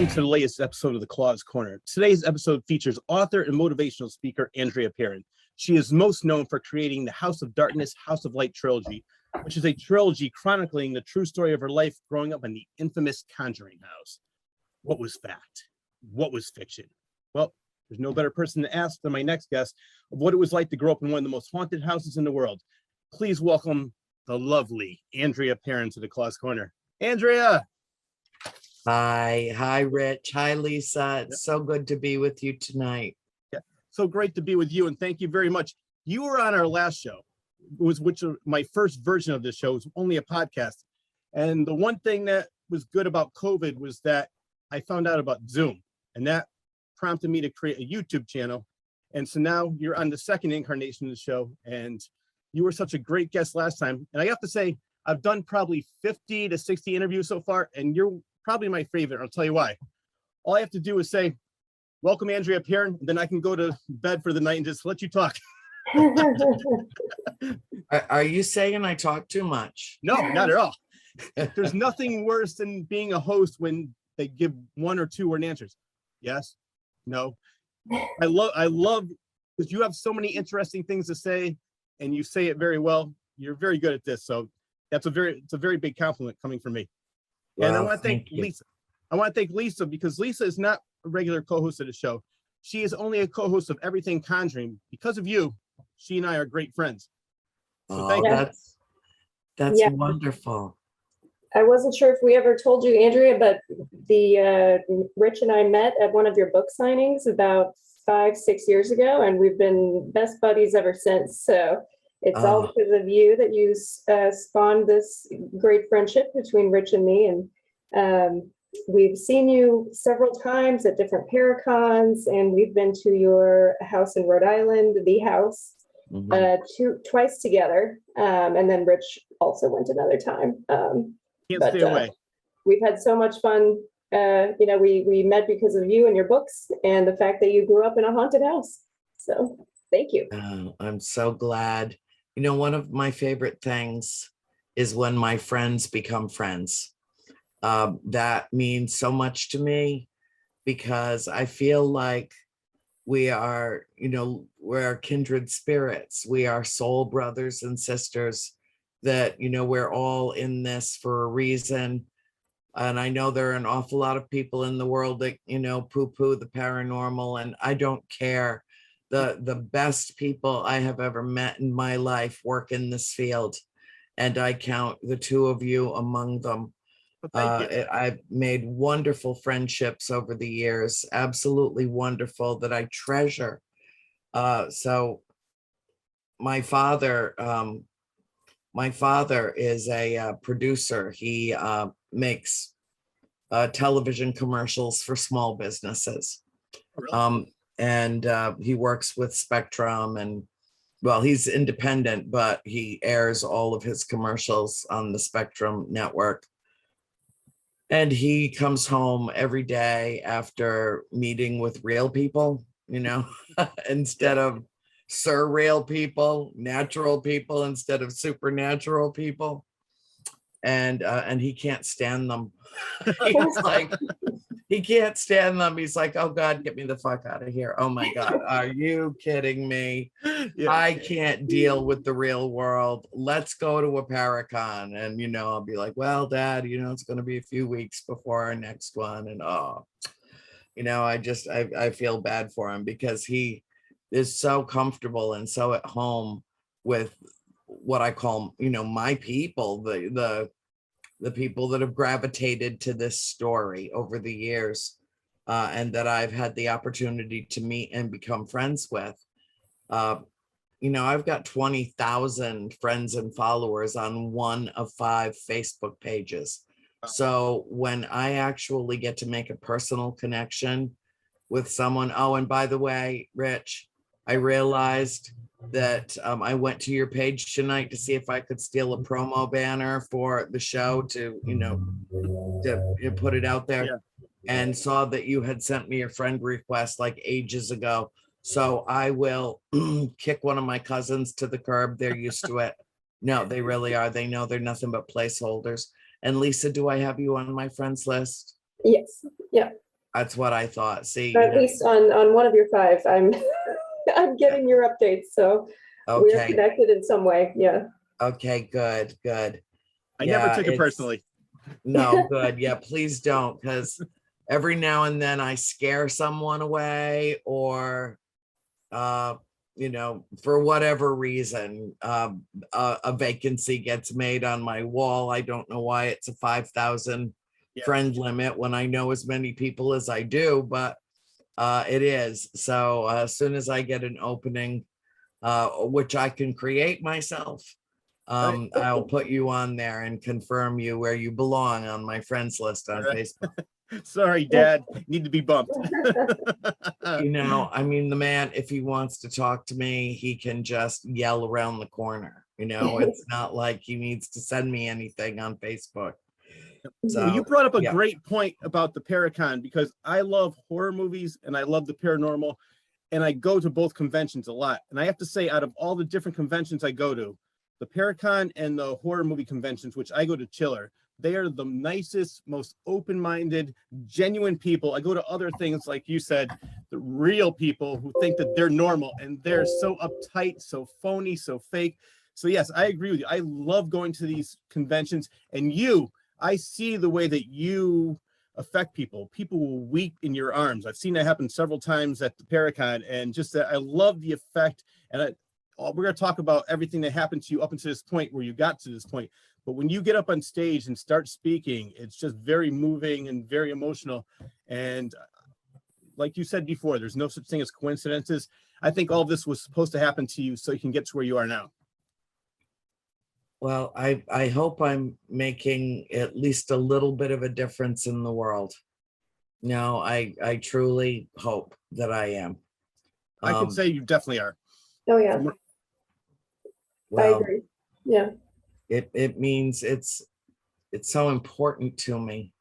welcome to the latest episode of The Claw's Corner. Today's episode features author and motivational speaker Andrea Perron. She is most known for creating the House of Darkness, House of Light trilogy, which is a trilogy chronicling the true story of her life growing up in the infamous Conjuring house. What was fact? What was fiction? Well, there's no better person to ask than my next guest of what it was like to grow up in one of the most haunted houses in the world. Please welcome the lovely Andrea Perron to The Claw's Corner. Andrea! Hi, Rich. Hi, Lisa. It's so good to be with you tonight. Yeah, so great to be with you, and thank you very much. You were on our last show, which my first version of this show was only a podcast. And the one thing that was good about COVID was that I found out about Zoom, and that prompted me to create a YouTube channel. And so now you're on the second incarnation of the show, and you were such a great guest last time. And I have to say, I've done probably 50 to 60 interviews so far, and you're probably my favorite. I'll tell you why. All I have to do is say, welcome, Andrea Perron, and then I can go to bed for the night and just let you talk. Are you saying I talk too much? No, not at all. There's nothing worse than being a host when they give one or two word answers. Yes, no. I love because you have so many interesting things to say, and you say it very well. You're very good at this, so it's a very big compliment coming from me. And I want to thank Lisa. I want to thank Lisa because Lisa is not a regular co-host of the show. She is only a co-host of Everything Conjuring. Because of you, she and I are great friends. So thank you. That's wonderful. I wasn't sure if we ever told you, Andrea, but Rich and I met at one of your book signings about 5-6 years ago, and we've been best buddies ever since. So it's all because of you that you spawned this great friendship between Rich and me. And we've seen you several times at different Paracons, and we've been to your house in Rhode Island, the house, twice together. And then Rich also went another time. Can't stay away. We've had so much fun. We met because of you and your books and the fact that you grew up in a haunted house. So thank you. I'm so glad. You know, one of my favorite things is when my friends become friends. That means so much to me because I feel like we are, we're kindred spirits. We are soul brothers and sisters that, we're all in this for a reason. And I know there are an awful lot of people in the world that, poo-poo the paranormal, and I don't care. The best people I have ever met in my life work in this field, and I count the two of you among them. I've made wonderful friendships over the years, absolutely wonderful, that I treasure. So my father is a producer. He makes television commercials for small businesses. Really? And he works with Spectrum, and he's independent, but he airs all of his commercials on the Spectrum network. And he comes home every day after meeting with real people, instead of surreal people, natural people instead of supernatural people. And he can't stand them. He can't stand them. He's like, oh God, get me the fuck out of here. Oh my God, are you kidding me? Yeah. I can't deal with the real world. Let's go to a Paracon. And, I'll be like, well, Dad, it's going to be a few weeks before our next one. And, I feel bad for him because he is so comfortable and so at home with what I call, my people, the people that have gravitated to this story over the years, and that I've had the opportunity to meet and become friends with. I've got 20,000 friends and followers on one of 5 Facebook pages. So when I actually get to make a personal connection with someone, and by the way, Rich, I realized that I went to your page tonight to see if I could steal a promo banner for the show to put it out there, and saw that you had sent me a friend request like ages ago. So I will kick one of my cousins to the curb. They're used to it. No, they really are. They know they're nothing but placeholders. And Lisa, do I have you on my friends list? Yes. Yeah. That's what I thought. See, Or at least on one of your five, I'm I'm getting your updates, so we're okay, connected in some way. Yeah. okay, good, good. I never Yeah, took it it's personally. no good. Yeah, please don't, because every now and then I scare someone away, or you know, for whatever reason, a vacancy gets made on my wall. I don't know why it's a 5,000 Yeah. friend limit when I know as many people as I do, but it is. So as soon as I get an opening, which I can create myself, Right. I'll put you on there and confirm you where you belong on my friends list on Right. Facebook. Sorry, Dad. Need to be bumped. You know, I mean, the man, if he wants to talk to me, he can just yell around the corner. You know, it's not like he needs to send me anything on Facebook. Well, you So, brought up a yeah. great point about the Paracon, because I love horror movies and I love the paranormal, and I go to both conventions a lot. And I have to say, out of all the different conventions I go to, the Paracon and the horror movie conventions, which I go to Chiller, they are the nicest, most open-minded, genuine people. I go to other things, like you said, the real people who think that they're normal, and they're so uptight, so phony, so fake. So yes, I agree with you. I love going to these conventions, and I see the way that you affect people. People will weep in your arms. I've seen that happen several times at the Paracon, and just that I love the effect. And we're going to talk about everything that happened to you up until this point, where you got to this point. But when you get up on stage and start speaking, it's just very moving and very emotional. And like you said before, there's no such thing as coincidences. I think all of this was supposed to happen to you so you can get to where you are now. Well, I hope I'm making at least a little bit of a difference in the world. No, I truly hope that I am. I can say you definitely are. Oh, yeah. I Well, agree. Yeah. it means it's so important to me.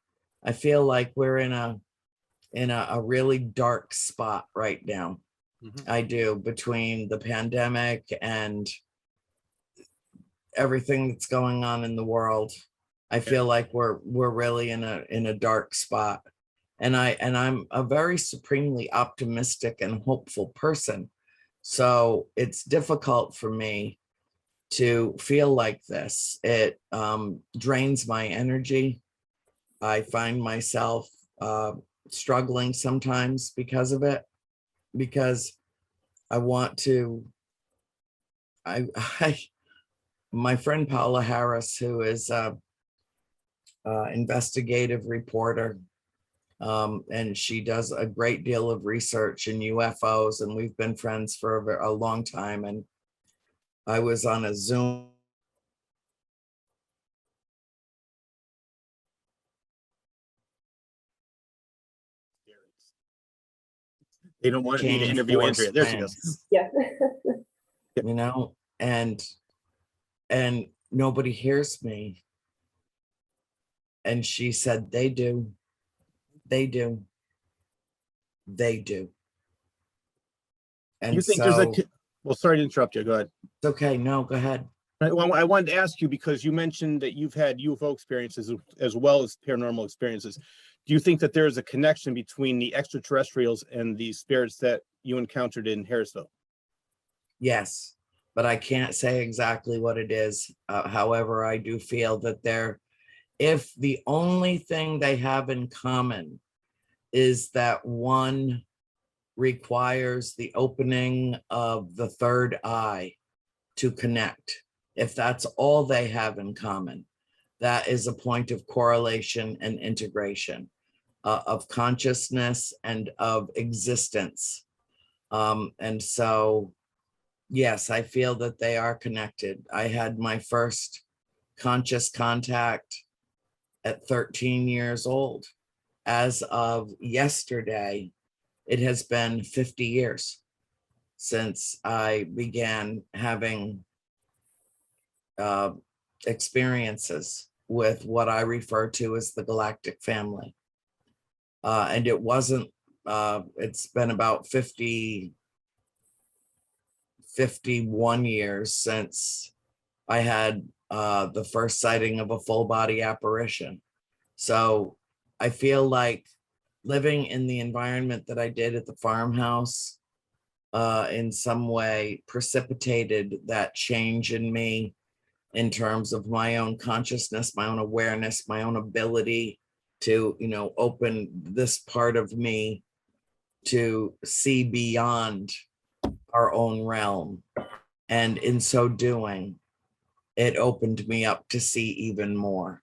I feel like we're in a really dark spot right now. I do, between the pandemic and everything that's going on in the world. I feel like we're really in a dark spot. And I'm a very supremely optimistic and hopeful person. So it's difficult for me to feel like this. It drains my energy. I find myself struggling sometimes because of it, because I want to, I my friend Paula Harris, who is a investigative reporter, and she does a great deal of research in UFOs, and we've been friends for a long time. And I was on a Zoom. They don't want me to Change interview force Andrea. There she goes. winds, Yeah. you know, and nobody hears me. And she said, they do, they do, they do. And You think there's a, so, well, sorry to interrupt you. Go ahead. it's okay. No, go ahead. Well, I wanted to ask you, because you mentioned that you've had UFO experiences as well as paranormal experiences. Do you think that there is a connection between the extraterrestrials and the spirits that you encountered in Harrisville? Yes, but I can't say exactly what it is. However, I do feel that if the only thing they have in common is that one requires the opening of the third eye to connect, if that's all they have in common, that is a point of correlation and integration of consciousness and of existence. And so, yes, I feel that they are connected. I had my first conscious contact at 13 years old. As of yesterday, it has been 50 years since I began having experiences with what I refer to as the galactic family. And it wasn't, it's been about 51 years since I had the first sighting of a full body apparition. So I feel like living in the environment that I did at the farmhouse in some way precipitated that change in me in terms of my own consciousness, my own awareness, my own ability to, open this part of me to see beyond our own realm. And in so doing, it opened me up to see even more.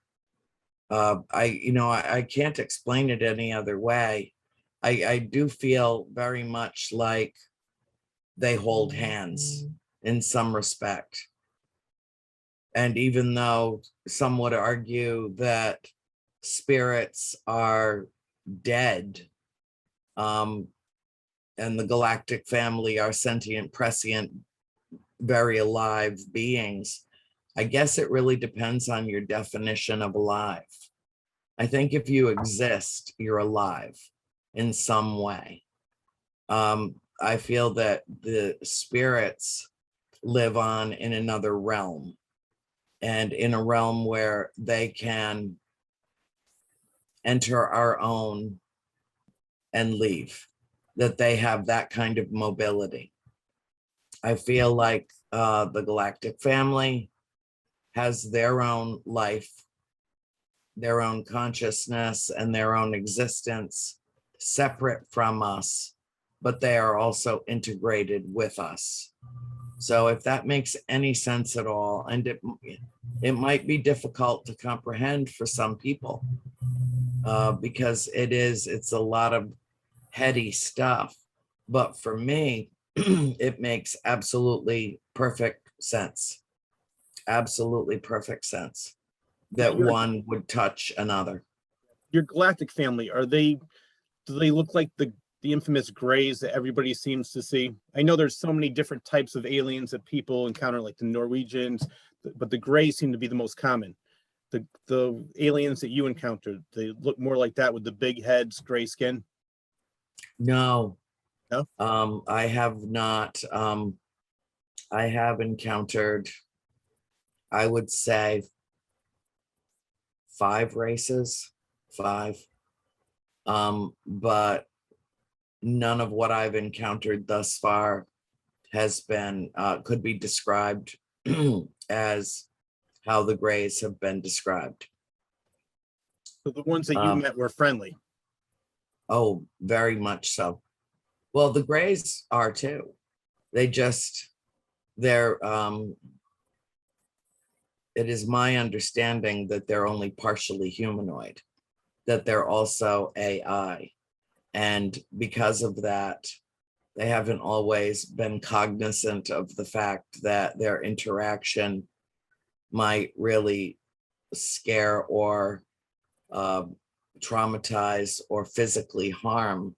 I can't explain it any other way. I do feel very much like they hold hands in some respect. And even though some would argue that spirits are dead, and the galactic family are sentient, prescient, very alive beings, I guess it really depends on your definition of alive. I think if you exist, you're alive in some way. I feel that the spirits live on in another realm, and in a realm where they can enter our own and leave, that they have that kind of mobility. I feel like the galactic family has their own life, their own consciousness, and their own existence separate from us, but they are also integrated with us. So if that makes any sense at all, and it might be difficult to comprehend for some people, because it's a lot of heady stuff, but for me, it makes absolutely perfect sense. Absolutely perfect sense that one would touch another. Your galactic family, do they look like the infamous grays that everybody seems to see? I know there's so many different types of aliens that people encounter, like the Norwegians, but the grays seem to be the most common. The aliens that you encountered, they look more like that with the big heads, gray skin? No. No? I have not. I have encountered, I would say, 5 races, 5. But none of what I've encountered thus far has been, could be described as how the grays have been described. So the ones that you met were friendly? Oh, very much so. Well, the grays are too. They're it is my understanding that they're only partially humanoid, that they're also AI. And because of that, they haven't always been cognizant of the fact that their interaction might really scare or traumatize or physically harm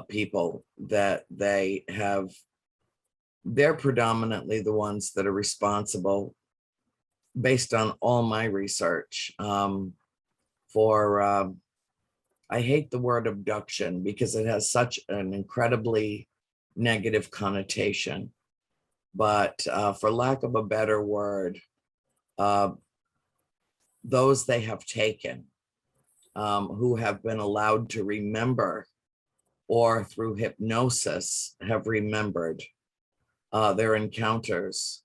people, that they're predominantly the ones that are responsible, based on all my research, for I hate the word abduction because it has such an incredibly negative connotation, but for lack of a better word, those they have taken, who have been allowed to remember, or through hypnosis have remembered their encounters,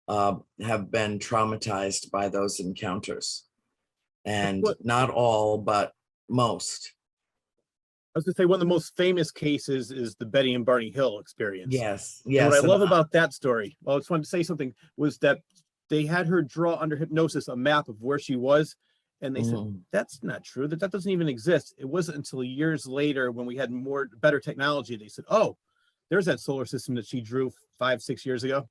have been traumatized by those encounters. And not all, but most. I was gonna say one of the most famous cases is the Betty and Barney Hill experience. Yes, And yes. what I love about that story, well, I just wanted to say something, was that they had her draw under hypnosis a map of where she was. And they said, that's not true, that doesn't even exist. It wasn't until years later, when we had better technology, they said, oh, there's that solar system that she drew 5-6 years ago.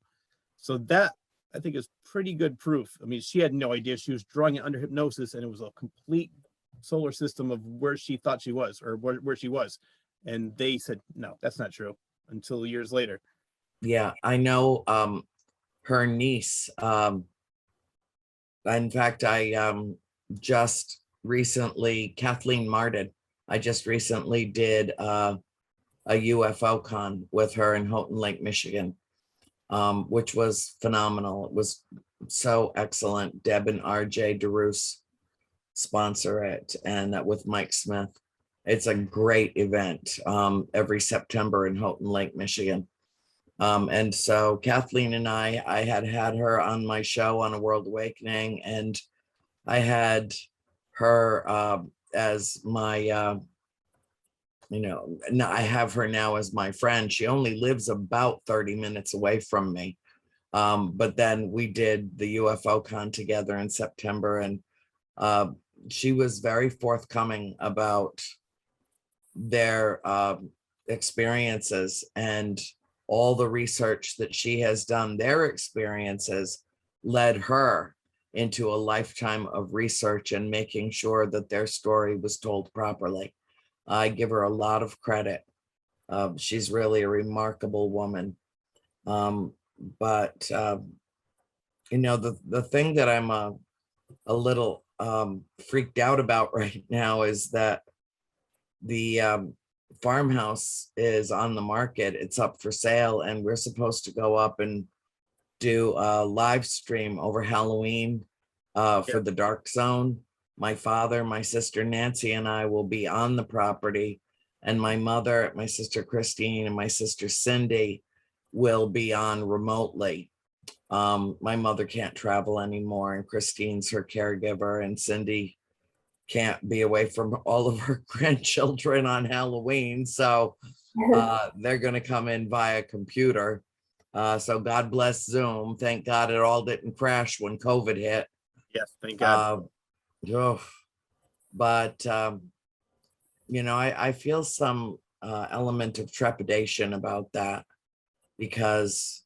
So that, I think, is pretty good proof. I mean, she had no idea. She was drawing it under hypnosis, and it was a complete solar system of where she thought she was, or where she was. And they said, no, that's not true, until years later. Yeah, I know her niece. In fact, I just recently, Kathleen Martin, I just recently did a UFO con with her in Houghton Lake, Michigan, which was phenomenal. It was so excellent. Deb and RJ DeRoos sponsor it, and with Mike Smith. It's a great event every September in Houghton Lake, Michigan. And so Kathleen and I had her on my show on A World Awakening, and I had her as my, I have her now as my friend. She only lives about 30 minutes away from me. But then we did the UFO con together in September, and she was very forthcoming about their experiences and all the research that she has done. Their experiences led her into a lifetime of research and making sure that their story was told properly. I give her a lot of credit. She's really a remarkable woman. But the thing that I'm a little freaked out about right now is that the farmhouse is on the market. It's up for sale, and we're supposed to go up and do a live stream over Halloween for the Dark Zone. My father, my sister Nancy, and I will be on the property, and my mother, my sister Christine, and my sister Cindy will be on remotely. My mother can't travel anymore, and Christine's her caregiver, and Cindy can't be away from all of her grandchildren on Halloween. So they're going to come in via computer. So God bless Zoom. Thank God it all didn't crash when COVID hit. Yes, thank God. But I feel some element of trepidation about that, because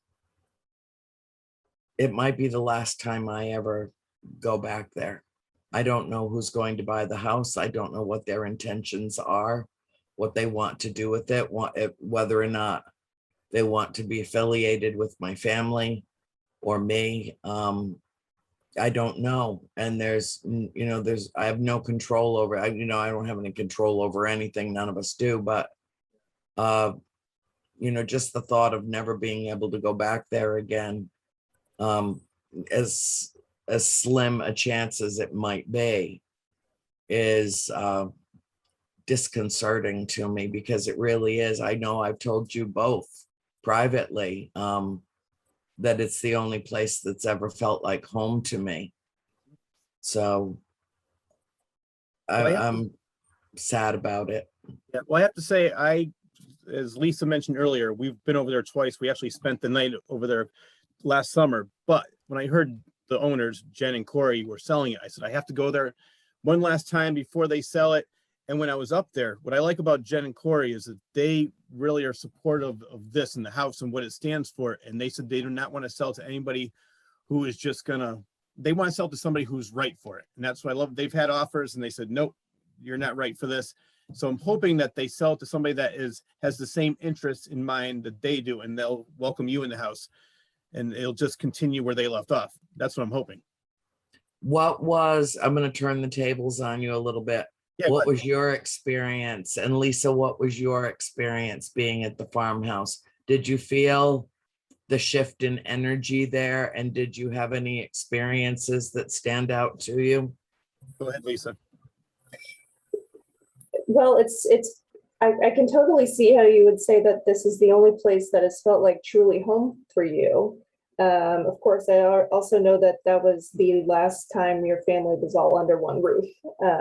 it might be the last time I ever go back there. I don't know who's going to buy the house. I don't know what their intentions are, what they want to do with it, whether or not they want to be affiliated with my family or me. I don't know. And I have no control over, I don't have any control over anything. None of us do, but just the thought of never being able to go back there again, as slim a chance as it might be, is disconcerting to me, because it really is. I know I've told you both privately that it's the only place that's ever felt like home to me. So I'm sad about it. Yeah, well, I have to say, as Lisa mentioned earlier, we've been over there twice. We actually spent the night over there last summer. But when I heard the owners, Jen and Corey, were selling it, I said, I have to go there one last time before they sell it. And when I was up there, what I like about Jen and Corey is that they really are supportive of this and the house and what it stands for. And they said they do not want to sell to anybody who is just they want to sell to somebody who's right for it. And that's what I love. They've had offers and they said, nope, you're not right for this. So I'm hoping that they sell it to somebody that has the same interests in mind that they do, and they'll welcome you in the house, and it'll just continue where they left off. That's what I'm hoping. I'm going to turn the tables on you a little bit. Yeah, what was your experience? And Lisa, what was your experience being at the farmhouse? Did you feel the shift in energy there? And did you have any experiences that stand out to you? Go ahead, Lisa. Well, I can totally see how you would say that this is the only place that has felt like truly home for you. Of course, I also know that was the last time your family was all under one roof.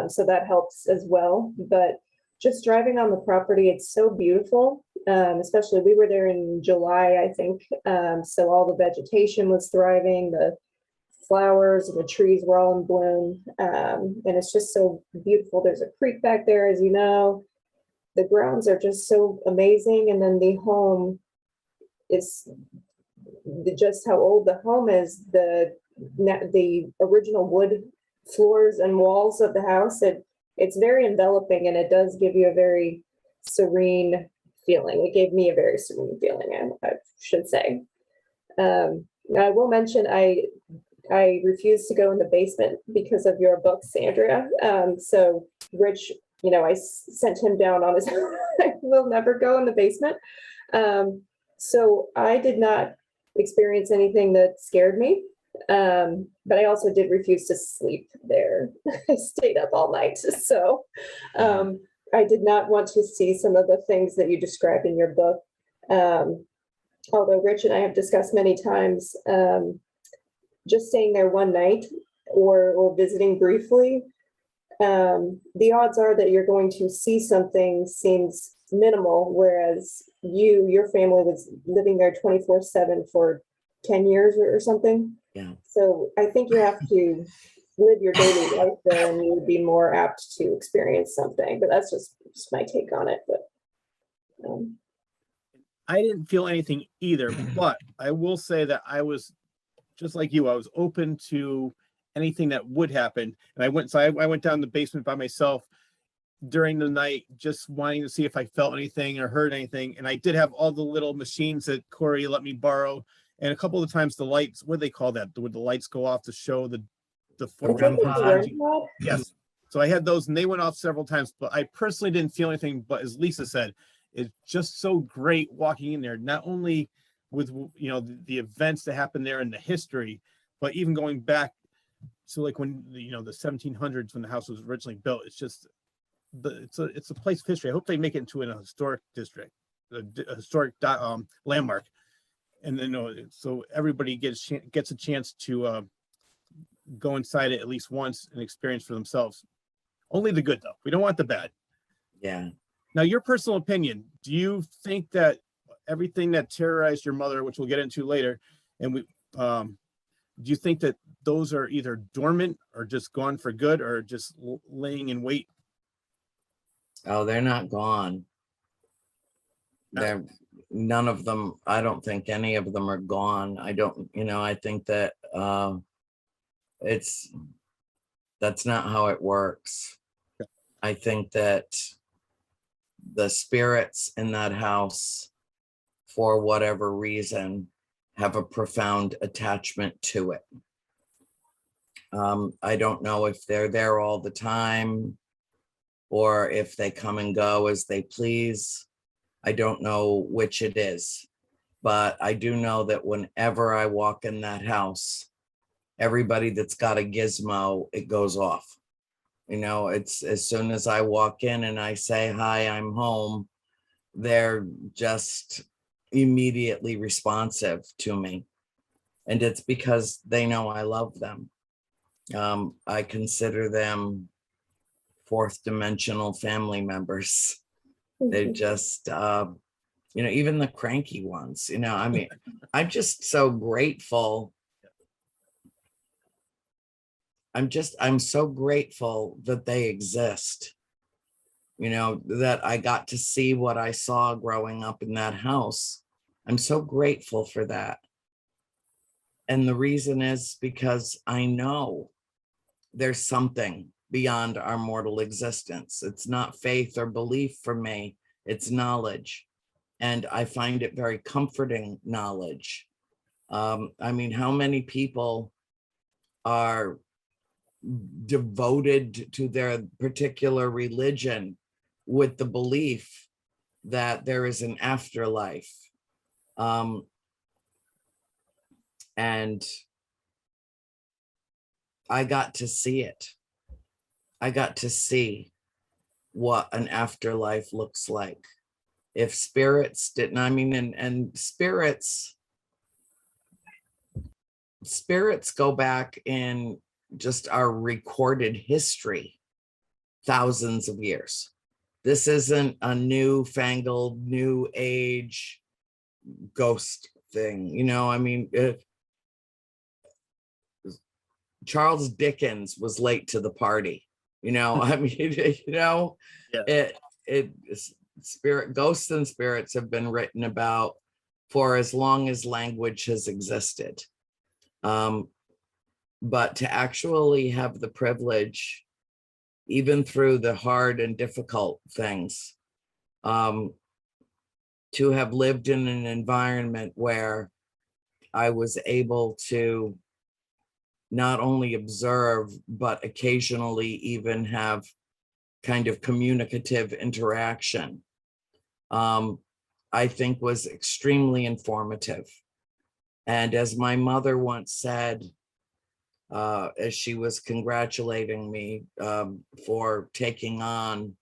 So that helps as well. But just driving on the property, it's so beautiful. Especially we were there in July, I think. So all the vegetation was thriving, the flowers and the trees were all in bloom. And it's just so beautiful. There's a creek back there, as you know. The grounds are just so amazing. And then the home is just how old the home is. The original wood floors and walls of the house, it's very enveloping, and it does give you a very serene feeling. It gave me a very serene feeling, I should say. I will mention I refused to go in the basement because of your books, Andrea. So Rich, I sent him down on his own. I will never go in the basement. So I did not experience anything that scared me. But I also did refuse to sleep there. I stayed up all night. So I did not want to see some of the things that you described in your book. Although Rich and I have discussed many times, just staying there one night or visiting briefly, the odds are that you're going to see something seems minimal, whereas your family was living there 24/7 for 10 years or something. Yeah. So I think you have to live your daily life there and you would be more apt to experience something, but that's just my take on it. But I didn't feel anything either, but I will say that I was just like you. I was open to anything that would happen. And I went down the basement by myself during the night, just wanting to see if I felt anything or heard anything. And I did have all the little machines that Corey let me borrow. And a couple of times the lights, what do they call that? Would the lights go off to show the REM pod. Yes. So I had those and they went off several times, but I personally didn't feel anything. But as Lisa said, it's just so great walking in there, not only with, you know, the events that happened there and the history, but even going back. So like when, you know, the 1700s, when the house was originally built, it's just, it's a place of history. I hope they make it into a historic district, a historic landmark. And then, so everybody gets a chance to go inside it at least once and experience for themselves. Only the good though. We don't want the bad. Yeah. Now, your personal opinion, do you think that everything that terrorized your mother, which we'll get into later, and do you think that those are either dormant or just gone for good or just laying in wait? Oh, they're not gone. They're none of them. I don't think any of them are gone. I don't, I think that that's not how it works. I think that the spirits in that house, for whatever reason, have a profound attachment to it. I don't know if they're there all the time or if they come and go as they please. I don't know which it is, but I do know that whenever I walk in that house, everybody that's got a gizmo, it goes off. It's as soon as I walk in and I say, hi, I'm home, they're just immediately responsive to me. And it's because they know I love them. I consider them fourth dimensional family members. They just, even the cranky ones, I'm just so grateful. I'm so grateful that they exist, that I got to see what I saw growing up in that house. I'm so grateful for that. And the reason is because I know there's something beyond our mortal existence. It's not faith or belief for me, it's knowledge. And I find it very comforting knowledge. How many people are devoted to their particular religion with the belief that there is an afterlife? And I got to see it. I got to see what an afterlife looks like. If spirits didn't, and spirits go back in just our recorded history, thousands of years. This isn't a newfangled, new age ghost thing. Charles Dickens was late to the party. Yeah. Ghosts and spirits have been written about for as long as language has existed. But to actually have the privilege, even through the hard and difficult things, to have lived in an environment where I was able to not only observe, but occasionally even have kind of communicative interaction, I think was extremely informative. And as my mother once said, as she was congratulating me for taking on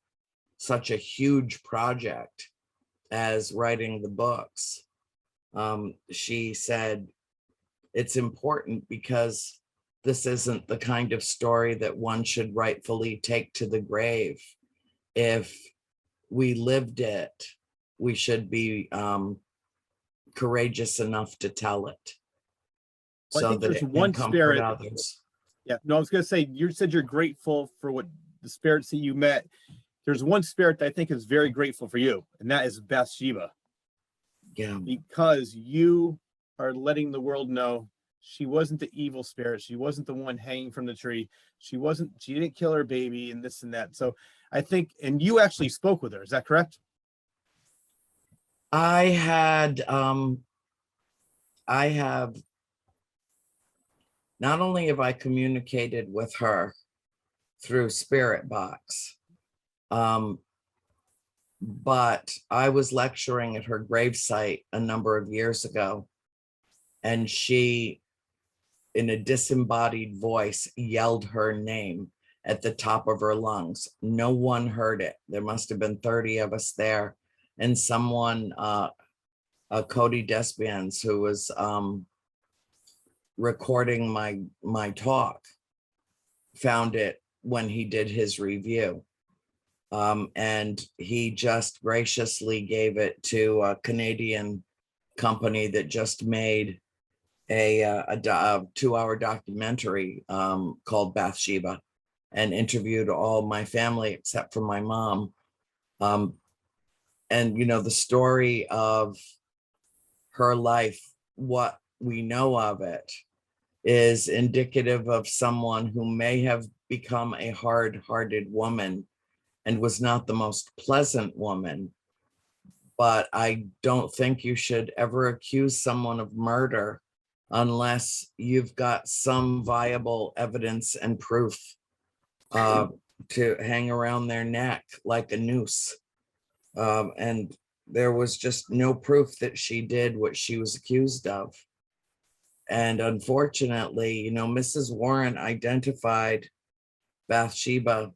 such a huge project as writing the books. She said, it's important because this isn't the kind of story that one should rightfully take to the grave. If we lived it, we should be courageous enough to tell it, Well, I so think that there's it can one comfort spirit. others. Yeah, no, I was gonna say, you said you're grateful for what the spirits that you met. There's one spirit that I think is very grateful for you, and that is Bathsheba, Yeah, because you are letting the world know she wasn't the evil spirit. She wasn't the one hanging from the tree. She didn't kill her baby and this and that. So I think, and you actually spoke with her. Is that correct? I have not only have I communicated with her through Spirit Box, but I was lecturing at her gravesite a number of years ago, and she, in a disembodied voice, yelled her name at the top of her lungs. No one heard it. There must have been 30 of us there, and someone, Cody Despians, who was recording my talk, found it when he did his review. And he just graciously gave it to a Canadian company that just made a 2-hour documentary called Bathsheba, and interviewed all my family except for my mom. And the story of her life, what we know of it, is indicative of someone who may have become a hard-hearted woman and was not the most pleasant woman. But I don't think you should ever accuse someone of murder unless you've got some viable evidence and proof to hang around their neck like a noose. And there was just no proof that she did what she was accused of. And unfortunately, Mrs. Warren identified Bathsheba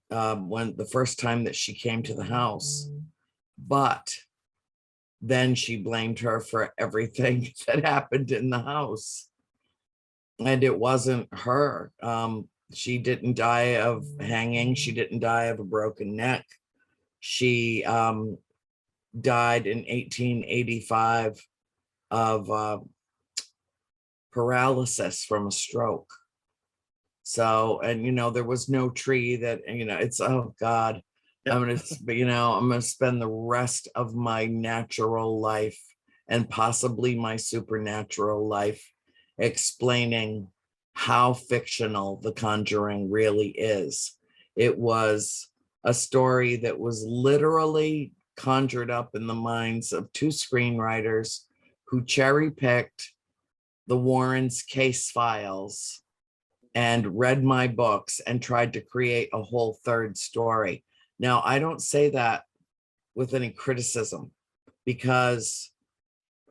when the first time that she came to the house, but then she blamed her for everything that happened in the house. And it wasn't her. She didn't die of hanging. She didn't die of a broken neck. She died in 1885 of paralysis from a stroke. So, and there was no tree that, it's, oh God, Yeah. I'm gonna spend the rest of my natural life and possibly my supernatural life explaining how fictional The Conjuring really is. It was a story that was literally conjured up in the minds of two screenwriters who cherry-picked the Warrens' case files and read my books and tried to create a whole third story. Now, I don't say that with any criticism, because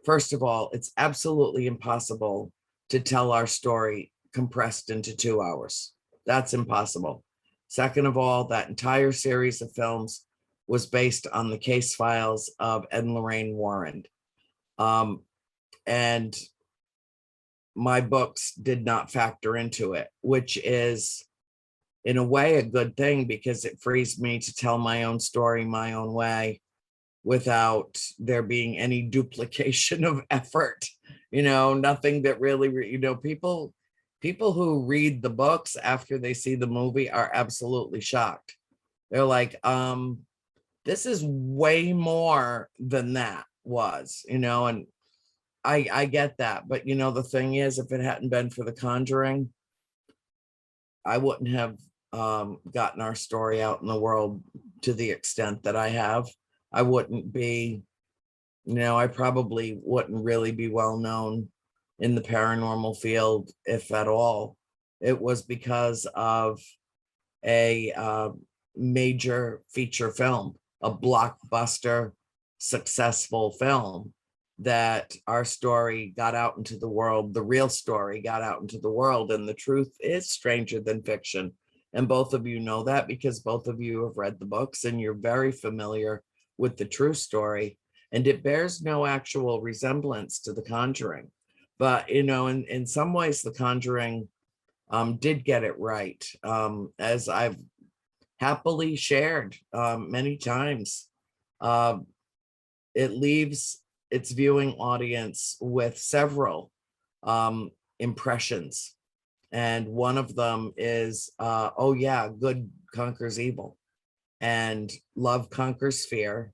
first of all, it's absolutely impossible to tell our story compressed into 2 hours. That's impossible. Second of all, that entire series of films was based on the case files of Ed and Lorraine Warren. And my books did not factor into it, which is in a way a good thing, because it frees me to tell my own story my own way without there being any duplication of effort. Nothing that really, people who read the books after they see the movie are absolutely shocked. They're like, this is way more than that was, and I get that. But the thing is, if it hadn't been for The Conjuring, I wouldn't have gotten our story out in the world to the extent that I have. I wouldn't be, I probably wouldn't really be well known in the paranormal field, if at all. It was because of a major feature film, a blockbuster, successful film, that our story got out into the world. The real story got out into the world, and the truth is stranger than fiction. And both of you know that because both of you have read the books and you're very familiar with the true story. And it bears no actual resemblance to The Conjuring. But, in some ways, The Conjuring did get it right. As I've happily shared many times, it leaves its viewing audience with several impressions. And one of them is, oh yeah, good conquers evil and love conquers fear.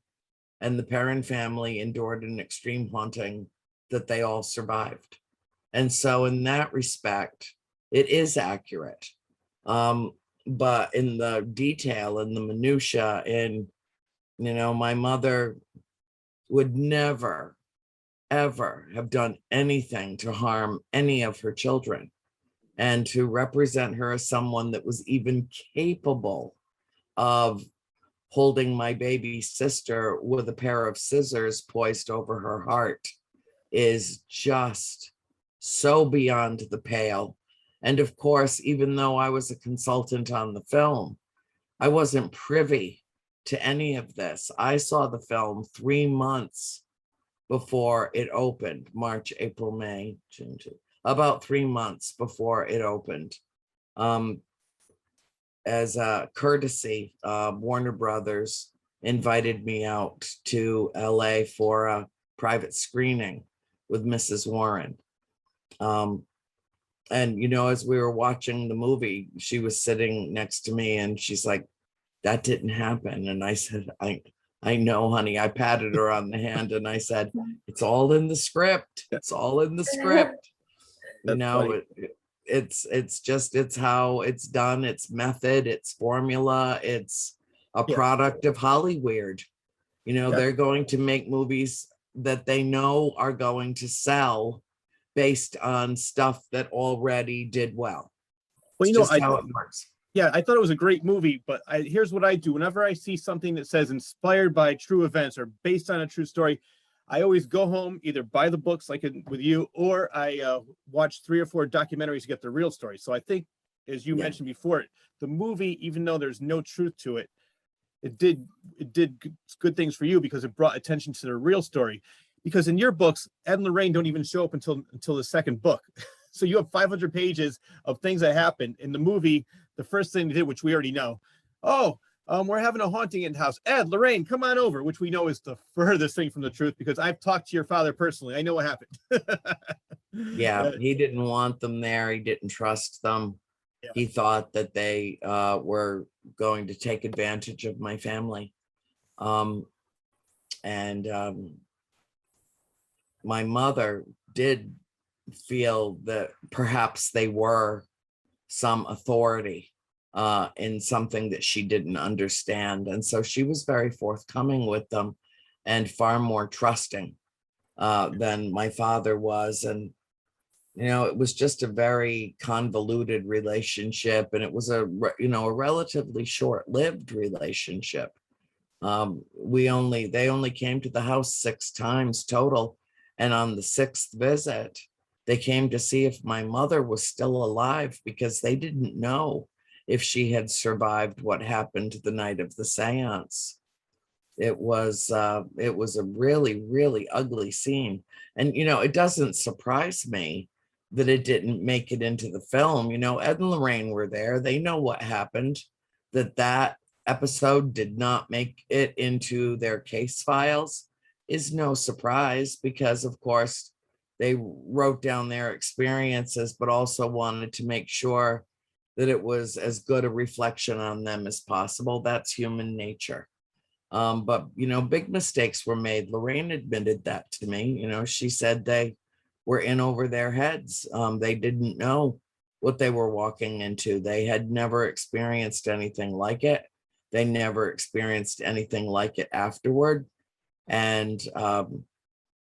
And the Perron family endured an extreme haunting that they all survived. And so in that respect, it is accurate. But in the detail and the minutia, my mother would never, ever have done anything to harm any of her children. And to represent her as someone that was even capable of holding my baby sister with a pair of scissors poised over her heart is just so beyond the pale. And of course, even though I was a consultant on the film, I wasn't privy to any of this. I saw the film 3 months before it opened, March, April, May, June, about 3 months before it opened. As a courtesy, Warner Brothers invited me out to LA for a private screening with Mrs. Warren. And, as we were watching the movie, she was sitting next to me and she's like, that didn't happen. And I said, I know, honey. I patted her on the hand and I said, it's all in the script. It's all in the script. It's how it's done. It's method, it's formula, it's a product of Hollywood. They're going to make movies that they know are going to sell based on stuff that already did well. Well, It's just how it works. Yeah, I thought it was a great movie, but here's what I do. Whenever I see something that says inspired by true events or based on a true story, I always go home, either buy the books like with you, or I watch 3 or 4 documentaries to get the real story. So I think, as you mentioned before, the movie, even though there's no truth to it, it did good things for you because it brought attention to the real story. Because in your books, Ed and Lorraine don't even show up until the second book. So you have 500 pages of things that happened. In the movie, the first thing they did, which we already know, we're having a haunting in the house. Ed, Lorraine, come on over, which we know is the furthest thing from the truth because I've talked to your father personally. I know what happened. Yeah, he didn't want them there. He didn't trust them. Yeah. He thought that they were going to take advantage of my family. My mother did feel that perhaps they were some authority in something that she didn't understand. And so she was very forthcoming with them and far more trusting than my father was. And, it was just a very convoluted relationship. And it was a relatively short-lived relationship. They only came to the house 6 times total. And on the 6th visit, they came to see if my mother was still alive because they didn't know if she had survived what happened the night of the seance. It was a really, really ugly scene. And, it doesn't surprise me that it didn't make it into the film. Ed and Lorraine were there. They know what happened, that episode did not make it into their case files is no surprise because, of course, they wrote down their experiences, but also wanted to make sure that it was as good a reflection on them as possible. That's human nature. But, big mistakes were made. Lorraine admitted that to me. She said they were in over their heads. They didn't know what they were walking into. They had never experienced anything like it. They never experienced anything like it afterward. And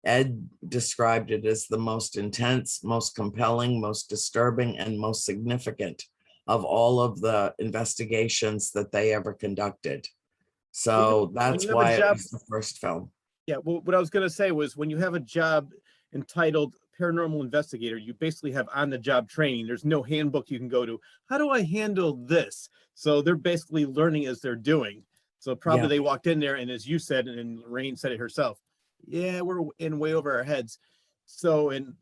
Ed described it as the most intense, most compelling, most disturbing, and most significant of all of the investigations that they ever conducted. So that's why it was the first film. Yeah, well, what I was going to say was when you have a job entitled Paranormal Investigator, you basically have on-the-job training. There's no handbook you can go to. How do I handle this? So they're basically learning as they're doing. So probably Yeah. they walked in there, and as you said, and Lorraine said it herself, yeah, we're in way over our heads. So, and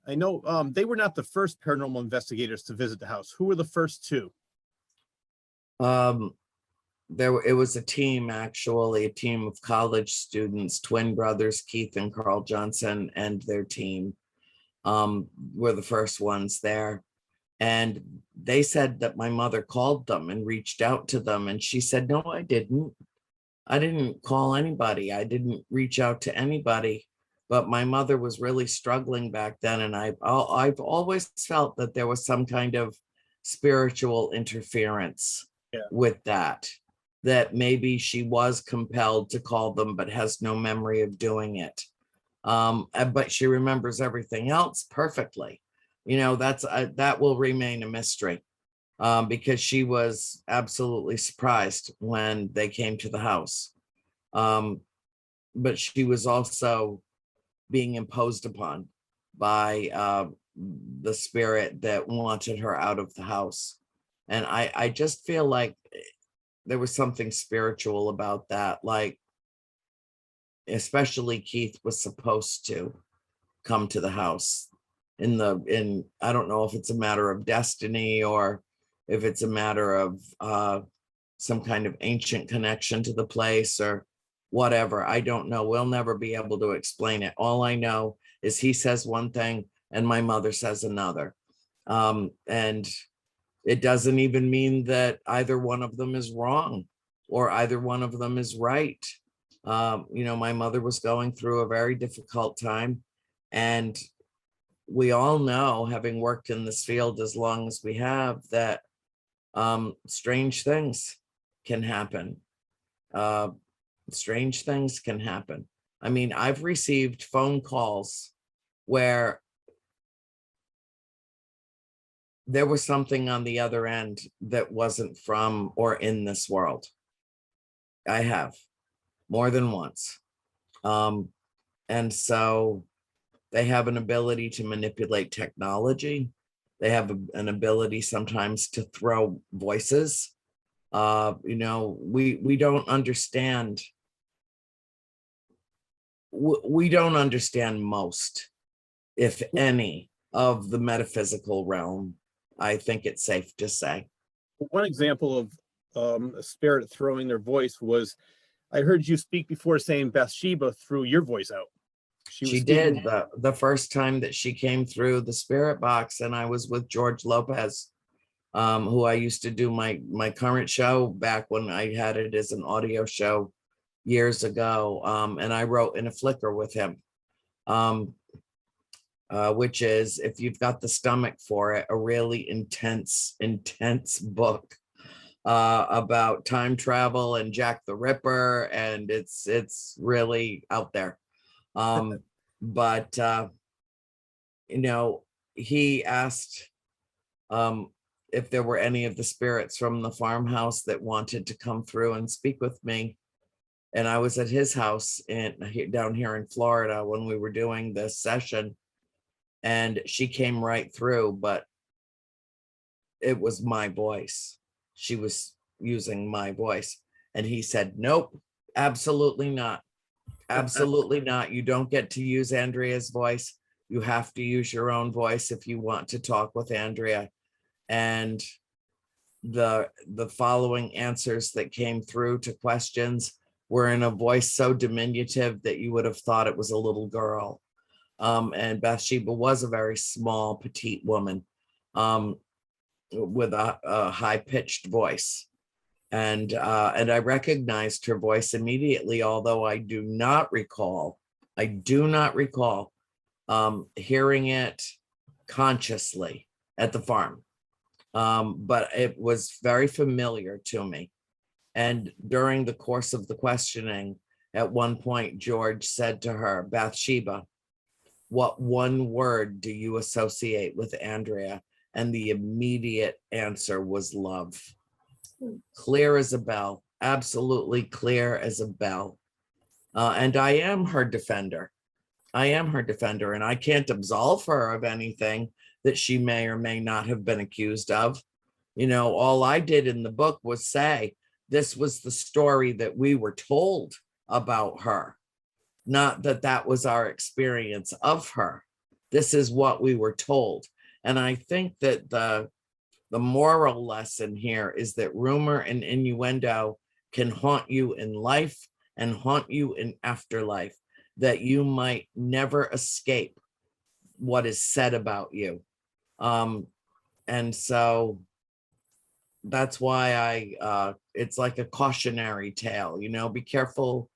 I know they were not the first paranormal investigators to visit the house. Who were the first two? It was a team, actually, a team of college students, twin brothers, Keith and Carl Johnson, and their team were the first ones there. And they said that my mother called them and reached out to them. And she said, no, I didn't. I didn't call anybody. I didn't reach out to anybody. But my mother was really struggling back then. And I've always felt that there was some kind of spiritual interference with that maybe she was compelled to call them, but has no memory of doing it. But she remembers everything else perfectly. You know, that will remain a mystery, because she was absolutely surprised when they came to the house. But she was also being imposed upon by the spirit that wanted her out of the house. And I just feel like there was something spiritual about that, like especially Keith was supposed to come to the house in I don't know if it's a matter of destiny or if it's a matter of some kind of ancient connection to the place or whatever. I don't know. We'll never be able to explain it. All I know is he says one thing and my mother says another. And it doesn't even mean that either one of them is wrong or either one of them is right. You know, my mother was going through a very difficult time, and we all know, having worked in this field as long as we have, that strange things can happen. Strange things can happen. I mean, I've received phone calls where there was something on the other end that wasn't from or in this world. I have more than once. And so they have an ability to manipulate technology. They have an ability sometimes to throw voices. You know, we don't understand. We don't understand most, if any, of the metaphysical realm. I think it's safe to say. One example of a spirit throwing their voice was, I heard you speak before saying Bathsheba threw your voice out. She did the first time that she came through the spirit box, and I was with George Lopez, who I used to do my current show back when I had it as an audio show years ago. And I wrote in a flicker with him, which is, if you've got the stomach for it, a really intense book about time travel and Jack the Ripper, and it's really out there. But you know, he asked if there were any of the spirits from the farmhouse that wanted to come through and speak with me. And I was at his house down here in Florida when we were doing this session, and she came right through, but it was my voice. She was using my voice. And he said, nope, absolutely not. Absolutely not. You don't get to use Andrea's voice. You have to use your own voice if you want to talk with Andrea. And the following answers that came through to questions were in a voice so diminutive that you would have thought it was a little girl. And Bathsheba was a very small, petite woman with a high-pitched voice. And I recognized her voice immediately, although I do not recall hearing it consciously at the farm. But it was very familiar to me. And during the course of the questioning, at one point, George said to her, Bathsheba, what one word do you associate with Andrea? And the immediate answer was love. Clear as a bell, absolutely clear as a bell. And I am her defender. I am her defender, and I can't absolve her of anything that she may or may not have been accused of. You know, all I did in the book was say this was the story that we were told about her, not that that was our experience of her. This is what we were told. And I think that the moral lesson here is that rumor and innuendo can haunt you in life and haunt you in afterlife, that you might never escape what is said about you. And so that's why it's like a cautionary tale, you know, be careful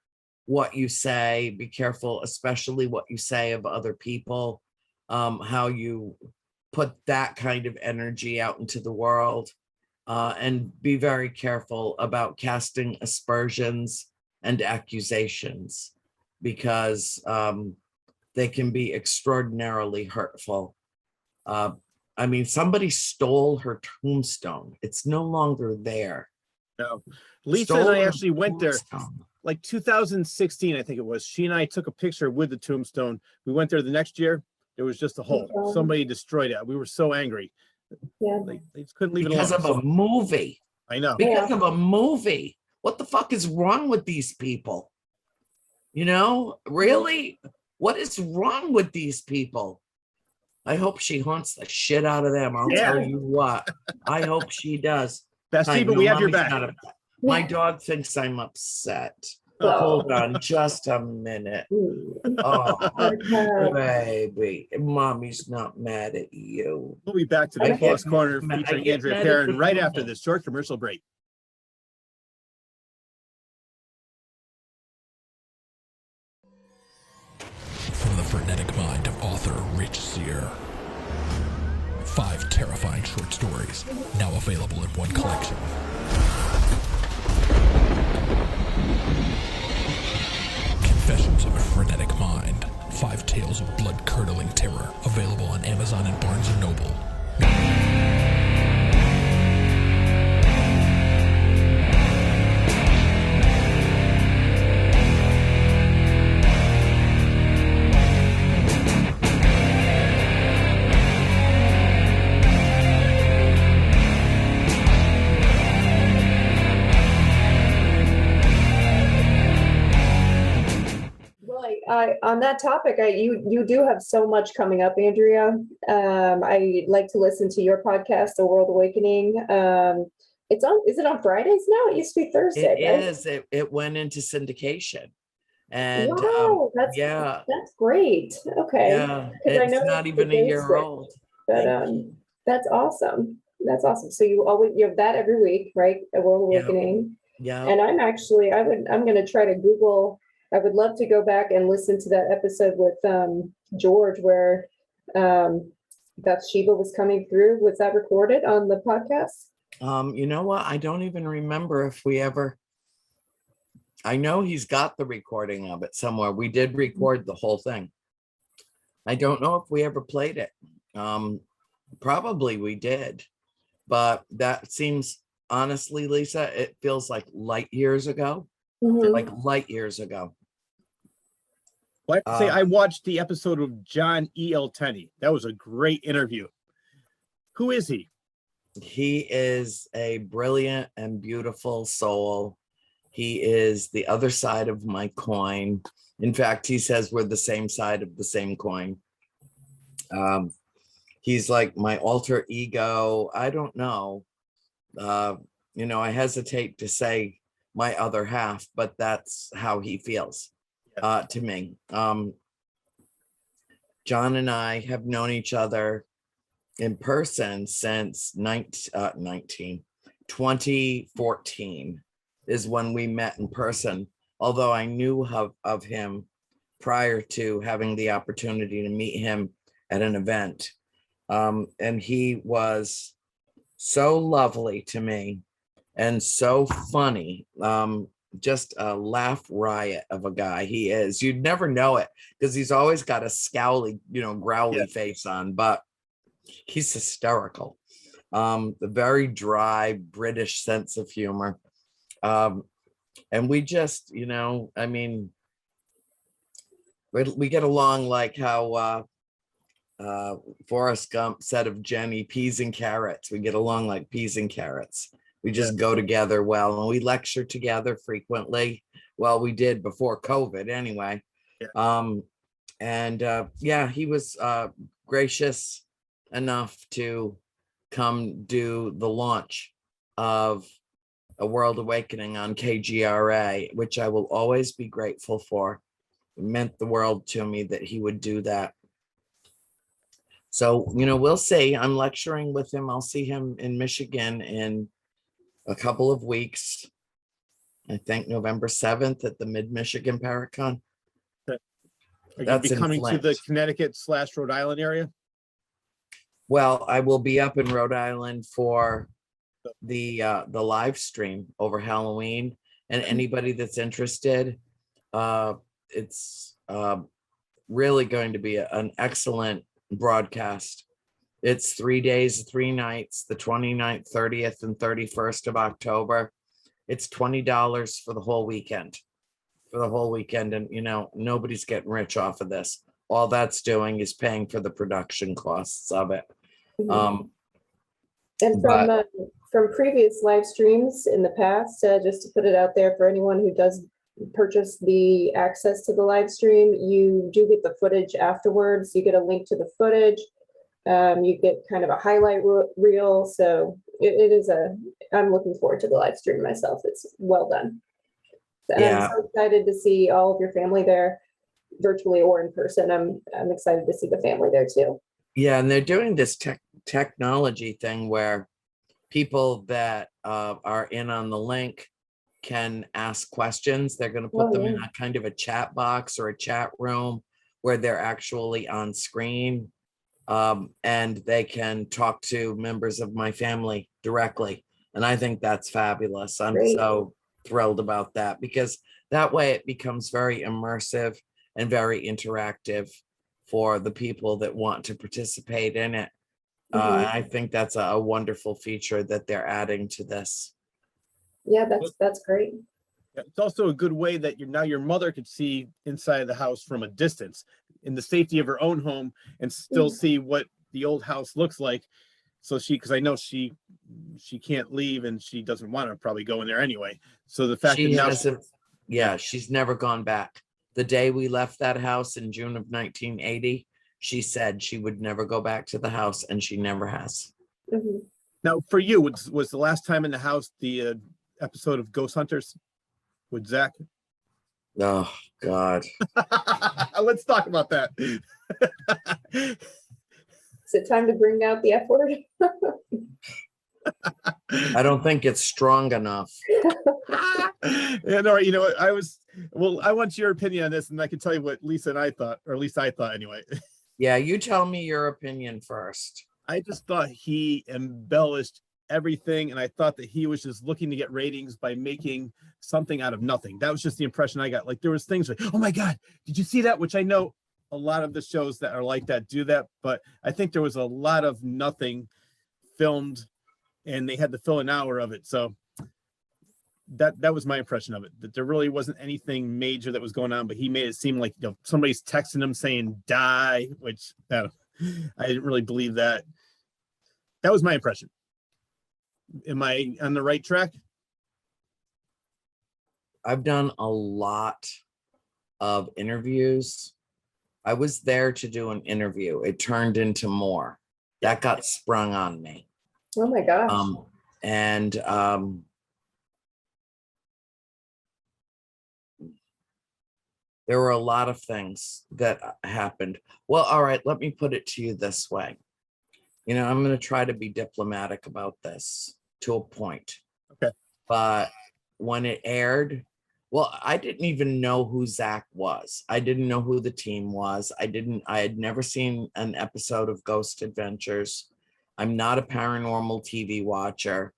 what you say, be careful, especially what you say of other people, how you put that kind of energy out into the world, and be very careful about casting aspersions and accusations, because they can be extraordinarily hurtful. I mean, somebody stole her tombstone. It's no longer there. No. Lisa Stole and I her actually went there tombstone. like 2016, I think it was. She and I took a picture with the tombstone. We went there the next year. There was just a hole. Somebody destroyed it. We were so angry. Yeah. They just couldn't leave Because it alone. of a movie. I know. Because of a movie. What the fuck is wrong with these people? You know, really? What is wrong with these people? I hope she haunts the shit out of them. I'll tell you what. I hope she does. Bathsheba, No, we have your Mommy's back. not upset. My dog thinks I'm upset. Oh. Hold on just a minute. Oh, baby. Mommy's not mad at you. We'll be back to I Big Boss get Corner mad- I featuring get Andrea mad at Perron the right people. after this short commercial break. From the frenetic mind of author Rich Sear. 5 terrifying short stories, now available in one collection. Confessions of a Frenetic Mind. 5 tales of blood-curdling terror, available on Amazon and Barnes & Noble. On that topic, you do have so much coming up, Andrea. I like to listen to your podcast, The World Awakening. It's on. Is it on Fridays now? It used to be Thursday. It right? is. It went into syndication. And Wow, that's great. Okay, yeah, 'Cause I it's know not the even a dates year that- old. But Thank you. that's awesome. That's awesome. So you have that every week, right? A World Yeah. Awakening. Yeah. And I'm going to try to Google. I would love to go back and listen to that episode with George where Bathsheba was coming through. Was that recorded on the podcast? You know what? I don't even remember if we ever. I know he's got the recording of it somewhere. We did record the whole thing. I don't know if we ever played it. Probably we did, but that seems, honestly, Lisa, it feels like light years ago. Mhm. Like light years ago. Well, I have to say, I watched the episode of John E.L. Tenney. That was a great interview. Who is he? He is a brilliant and beautiful soul. He is the other side of my coin. In fact, he says we're the same side of the same coin. He's like my alter ego. I don't know. I hesitate to say my other half, but that's how he feels to me. John and I have known each other in person since 2014 is when we met in person, although I knew of him prior to having the opportunity to meet him at an event. And he was so lovely to me and so funny. Just a laugh riot of a guy he is. You'd never know it because he's always got a scowly, growly face on, but he's hysterical. The very dry British sense of humor. And we just, We get along like how Forrest Gump said of Jenny, peas and carrots. We get along like peas and carrots. We just go together well, and we lecture together frequently. Well, we did before COVID anyway. Yeah. He was gracious enough to come do the launch of A World Awakening on KGRA, which I will always be grateful for. It meant the world to me that he would do that. So, we'll see. I'm lecturing with him. I'll see him in Michigan in a couple of weeks. I think November 7th at the Mid-Michigan Paracon. Are you That's be in coming to the Flint. Connecticut/Rhode Island area? Well, I will be up in Rhode Island for the live stream over Halloween, and anybody that's interested, it's really going to be an excellent broadcast. It's 3 days, 3 nights, the 29th, 30th, and 31st of October. It's $20 for the whole weekend. And nobody's getting rich off of this. All that's doing is paying for the production costs of it. And but- from previous live streams in the past, just to put it out there for anyone who does purchase the access to the live stream, you do get the footage afterwards. You get a link to the footage. You get kind of a highlight reel. So I'm looking forward to the live stream myself. It's well done. And Yeah. I'm so excited to see all of your family there, virtually or in person. I'm excited to see the family there too. Yeah, and they're doing this technology thing where people that are in on the link can ask questions. They're going to put them in a kind of a chat box or a chat room where they're actually on screen, and they can talk to members of my family directly. And I think that's fabulous. I'm so thrilled about that, because that way it becomes very immersive and very interactive for the people that want to participate in it. I think that's a wonderful feature that they're adding to this. Yeah, that's great. It's also a good way that your mother could see inside the house from a distance in the safety of her own home and still see what the old house looks like. So because I know she can't leave and she doesn't want to probably go in there anyway. So the fact she's never gone back. The day we left that house in June of 1980, she said she would never go back to the house, and she never has. Now, for you, was the last time in the house the episode of Ghost Hunters with Zach? Oh, God. Let's talk about that. Is it time to bring out the F word? I don't think it's strong enough. Yeah, no, I want your opinion on this, and I can tell you what Lisa and I thought, or at least I thought anyway. Yeah, you tell me your opinion first. I just thought he embellished everything, and I thought that he was just looking to get ratings by making something out of nothing. That was just the impression I got. Like, there was things like, oh my God, did you see that? Which I know a lot of the shows that are like that do that, but I think there was a lot of nothing filmed, and they had to fill an hour of it. So that was my impression of it, that there really wasn't anything major that was going on, but he made it seem like somebody's texting him saying die, which I didn't really believe that. That was my impression. Am I on the right track? I've done a lot of interviews. I was there to do an interview. It turned into more. That got sprung on me. Oh my gosh. There were a lot of things that happened. Well, all right, let me put it to you this way. I'm going to try to be diplomatic about this to a point. Okay. But when it aired, well, I didn't even know who Zach was. I didn't know who the team was. I had never seen an episode of Ghost Adventures. I'm not a paranormal TV watcher.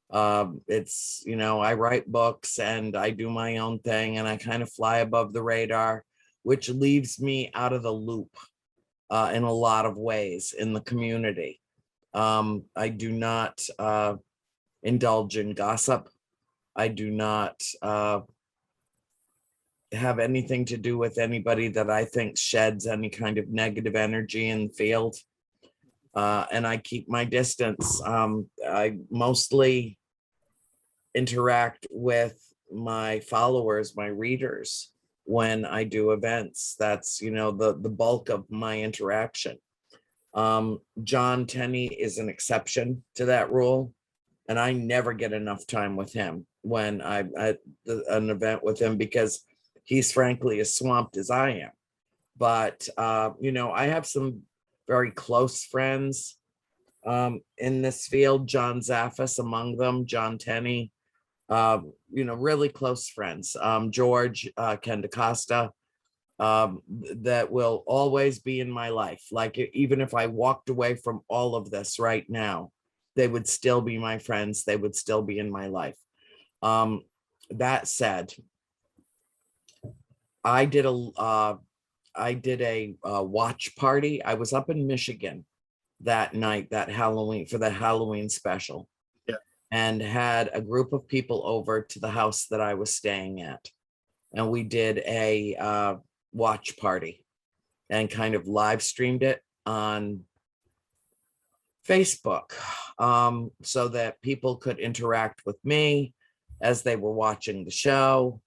It's, I write books and I do my own thing, and I kind of fly above the radar, which leaves me out of the loop in a lot of ways in the community. I do not indulge in gossip. I do not have anything to do with anybody that I think sheds any kind of negative energy in the field. And I keep my distance. I mostly interact with my followers, my readers, when I do events. That's, the bulk of my interaction. John Tenney is an exception to that rule, and I never get enough time with him when I'm at an event with him, because he's frankly as swamped as I am. But I have some very close friends in this field, John Zaffis among them, John Tenney, really close friends, George Ken DaCosta, that will always be in my life. Like, even if I walked away from all of this right now, they would still be my friends. They would still be in my life. That said, I did a watch party. I was up in Michigan that night, that Halloween, for the Halloween special. Yeah. And had a group of people over to the house that I was staying at. And we did a watch party and kind of live streamed it on Facebook, so that people could interact with me as they were watching the show.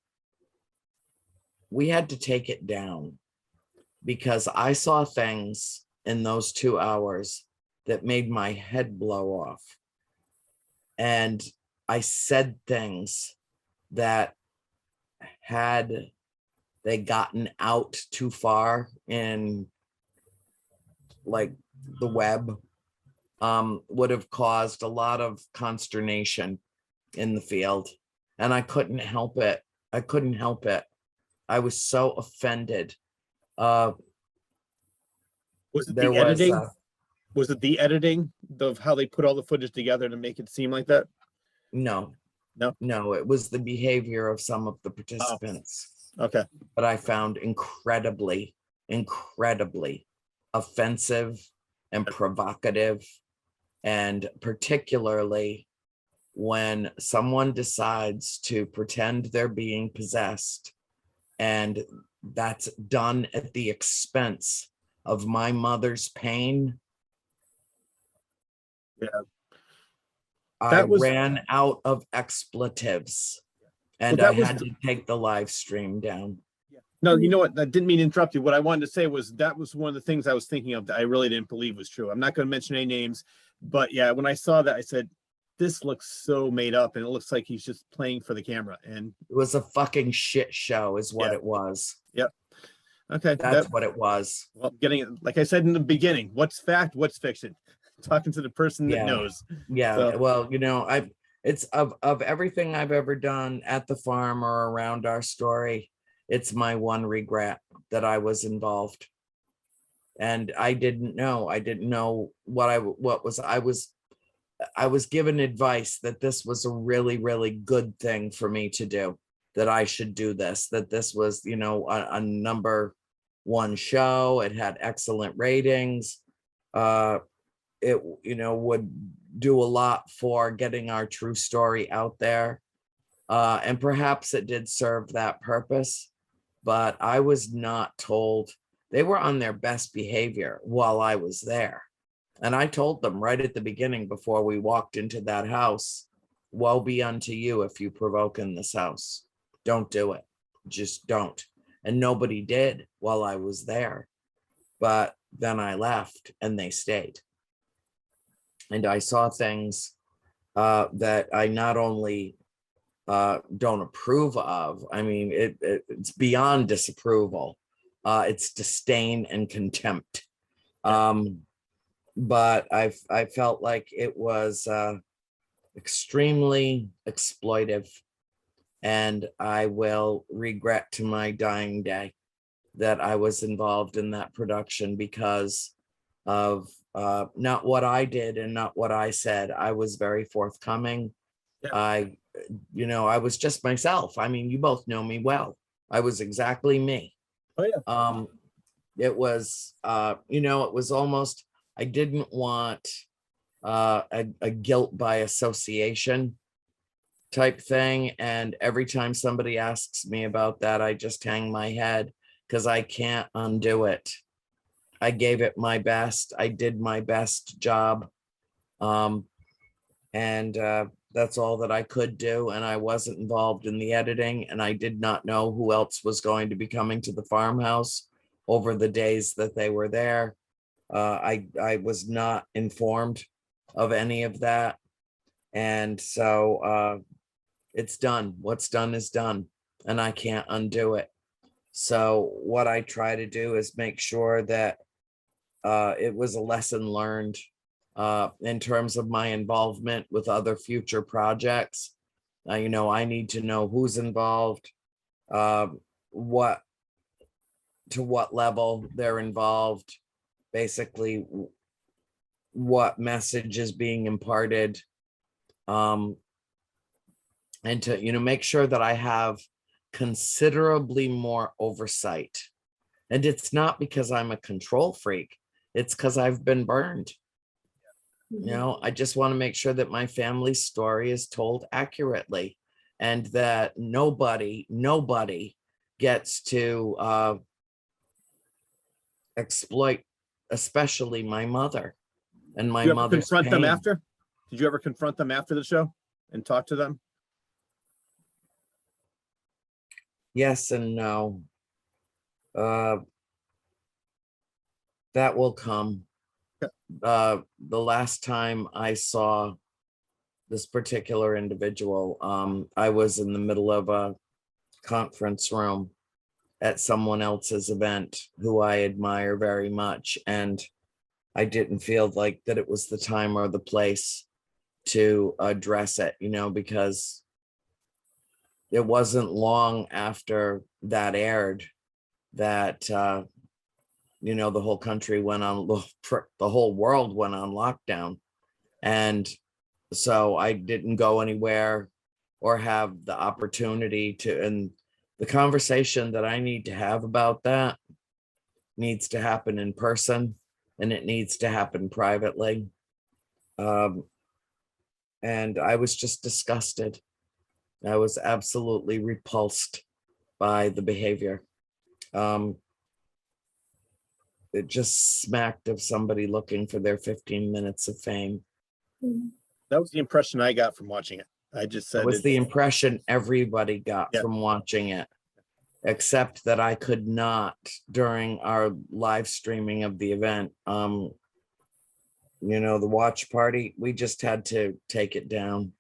We had to take it down because I saw things in those 2 hours that made my head blow off. And I said things that, had they gotten out too far in like the web, would have caused a lot of consternation in the field. And I couldn't help it. I was so offended. Was it There the was, editing? Was it the editing of how they put all the footage together to make it seem like that? No, No? it was the behavior of some of the participants. Okay. But I found incredibly offensive and provocative. And particularly when someone decides to pretend they're being possessed, and that's done at the expense of my mother's pain. Yeah. I ran out of expletives, and I had to take the live stream down. No, you know what? I didn't mean to interrupt you. What I wanted to say was that was one of the things I was thinking of that I really didn't believe was true. I'm not going to mention any names, but yeah, when I saw that, I said, this looks so made up, and it looks like he's just playing for the camera. And it was a fucking shit show is what it was. Yep. Okay. That's what it was. Well, like I said in the beginning, what's fact, what's fiction? Talking to the person that knows. Yeah. So, well, it's of everything I've ever done at the farm or around our story, it's my one regret that I was involved. And I didn't know I was given advice that this was a really, really good thing for me to do, that I should do this, that this was, a #1 show. It had excellent ratings. It, would do a lot for getting our true story out there. And perhaps it did serve that purpose, but I was not told. They were on their best behavior while I was there. And I told them right at the beginning, before we walked into that house, woe be unto you if you provoke in this house. Don't do it. Just don't. And nobody did while I was there. But then I left and they stayed. And I saw things that I not only don't approve of, I mean, it's beyond disapproval. It's disdain and contempt. But I felt like it was extremely exploitive, and I will regret to my dying day that I was involved in that production because of not what I did and not what I said. I was very forthcoming. Yeah. I was just myself. I mean, you both know me well. I was exactly me. Oh yeah. It was, it was almost, I didn't want a guilt by association. type thing. And every time somebody asks me about that, I just hang my head because I can't undo it. I gave it my best. I did my best job. And that's all that I could do. And I wasn't involved in the editing, and I did not know who else was going to be coming to the farmhouse over the days that they were there. I was not informed of any of that. And so it's done. What's done is done, and I can't undo it. So what I try to do is make sure that it was a lesson learned in terms of my involvement with other future projects. I need to know who's involved, what to what level they're involved, basically what message is being imparted, and to make sure that I have considerably more oversight. And it's not because I'm a control freak, it's because I've been burned. I just want to make sure that my family's story is told accurately, and that nobody gets to exploit, especially my mother and my Did you ever mother's confront them pain. after? Did you ever confront them after the show and talk to them? Yes and no. That will come. The last time I saw this particular individual, I was in the middle of a conference room at someone else's event who I admire very much, and I didn't feel like that it was the time or the place to address it, because it wasn't long after that aired that the whole country went on, the whole world went on lockdown. And so I didn't go anywhere or have the opportunity to, and the conversation that I need to have about that needs to happen in person, and it needs to happen privately. And I was just disgusted. I was absolutely repulsed by the behavior. It just smacked of somebody looking for their 15 minutes of fame. That was the impression I got from watching it. I just said It was the impression everybody got from watching it, except that I could not during our live streaming of the event. The watch party, we just had to take it down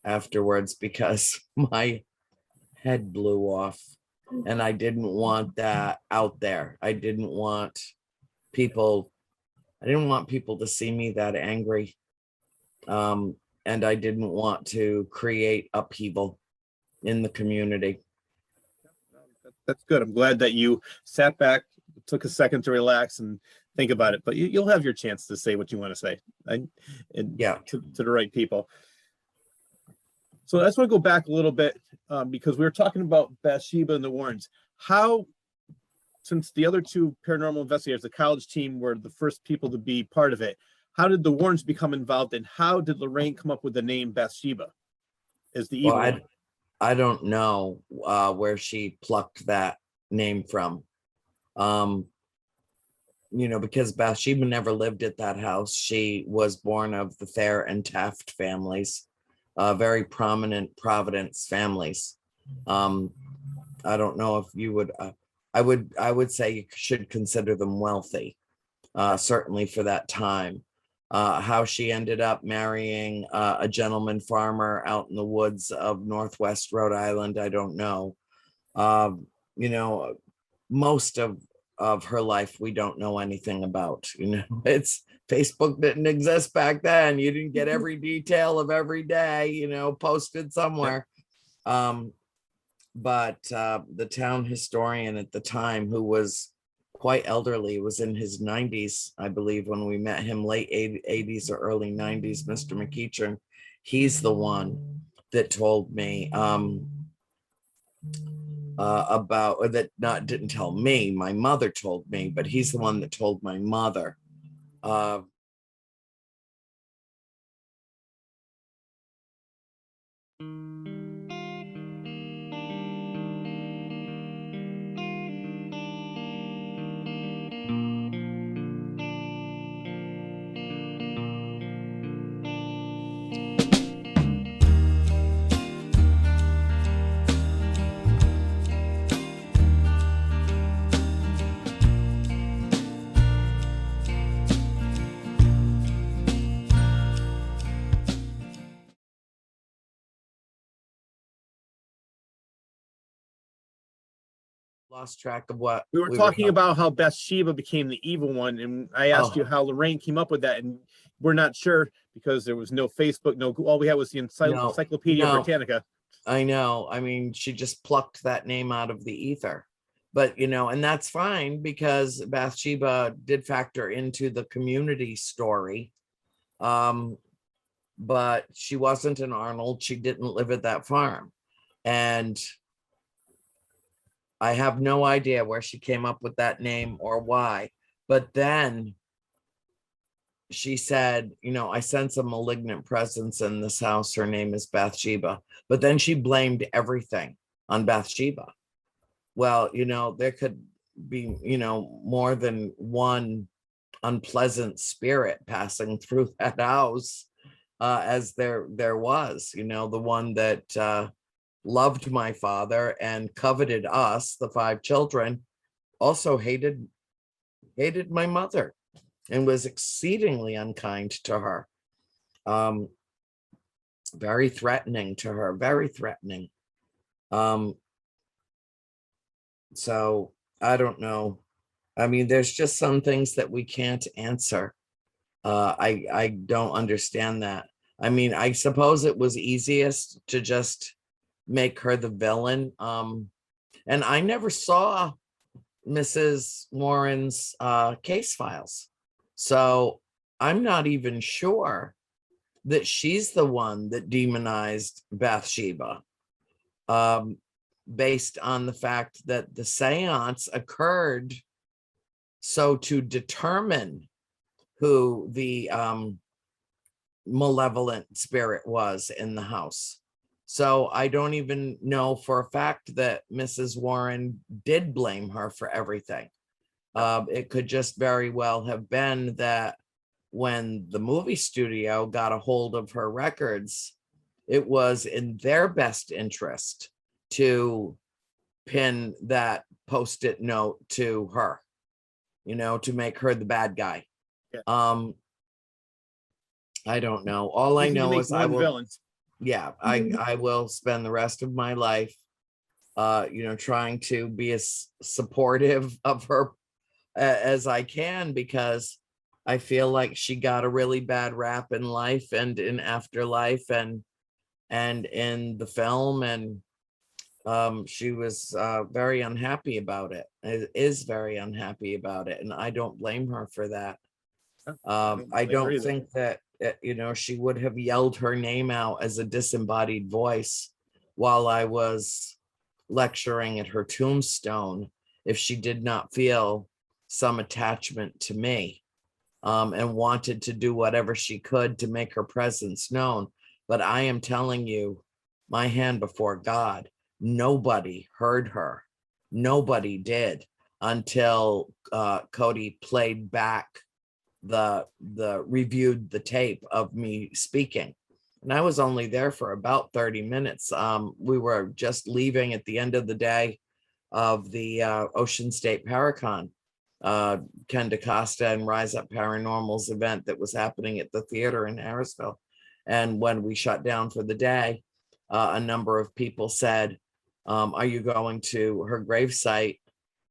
afterwards because my head blew off, and I didn't want that out there. I didn't want people to see me that angry. And I didn't want to create upheaval in the community. That's good. I'm glad that you sat back, took a second to relax and think about it, but you'll have your chance to say what you want to say, to the right people. So I just want to go back a little bit because we were talking about Bathsheba and the Warrens. How, since the other two paranormal investigators, the college team, were the first people to be part of it, how did the Warrens become involved, and how did Lorraine come up with the name Bathsheba as the evil one? I don't know where she plucked that name from. Because Bathsheba never lived at that house. She was born of the Thayer and Taft families, very prominent Providence families. I don't know if you would, I would say you should consider them wealthy, certainly for that time. How she ended up marrying a gentleman farmer out in the woods of Northwest Rhode Island, I don't know. Most of her life we don't know anything about. It's Facebook didn't exist back then. You didn't get every detail of every day, posted somewhere. But the town historian at the time, who was quite elderly, was in his 90s, I believe, when we met him, late 80s or early 90s, Mr. McEachern. He's the one that told me about, or that didn't tell me, my mother told me, but he's the one that told my mother Lost track of what We were talking about how Bathsheba became the evil one, and I asked you how Lorraine came up with that, and we're not sure because there was no Facebook, no, all we had was the Encyclopedia Britannica. I know. I mean, she just plucked that name out of the ether. But, you know, and that's fine because Bathsheba did factor into the community story. But she wasn't an Arnold. She didn't live at that farm. And I have no idea where she came up with that name or why. But then she said, you know, I sense a malignant presence in this house. Her name is Bathsheba. But then she blamed everything on Bathsheba. Well, you know, there could be, you know, more than one unpleasant spirit passing through that house, as there was, you know, the one that loved my father and coveted us, the 5 children, also hated my mother and was exceedingly unkind to her. Very threatening to her, very threatening. So I don't know. I mean, there's just some things that we can't answer. I don't understand that. I mean, I suppose it was easiest to just make her the villain. And I never saw Mrs. Warren's case files. So I'm not even sure that she's the one that demonized Bathsheba. Based on the fact that the seance occurred so to determine who the malevolent spirit was in the house. So I don't even know for a fact that Mrs. Warren did blame her for everything. It could just very well have been that when the movie studio got a hold of her records, it was in their best interest to pin that post-it note to her, you know, to make her the bad guy. Yeah. I don't know. All I know is I will, villains. Yeah, I will spend the rest of my life, you know, trying to be as supportive of her as I can, because I feel like she got a really bad rap in life and in afterlife and in the film, and she was very unhappy about it. Is very unhappy about it, and I don't blame her for that. I don't think that you know, she would have yelled her name out as a disembodied voice while I was lecturing at her tombstone if she did not feel some attachment to me, and wanted to do whatever she could to make her presence known. But I am telling you, my hand before God, nobody heard her. Nobody did until Cody played back reviewed the tape of me speaking. And I was only there for about 30 minutes. We were just leaving at the end of the day of the Ocean State Paracon, Ken DaCosta and Rise Up Paranormal's event that was happening at the theater in Harrisville. And when we shut down for the day, a number of people said, are you going to her gravesite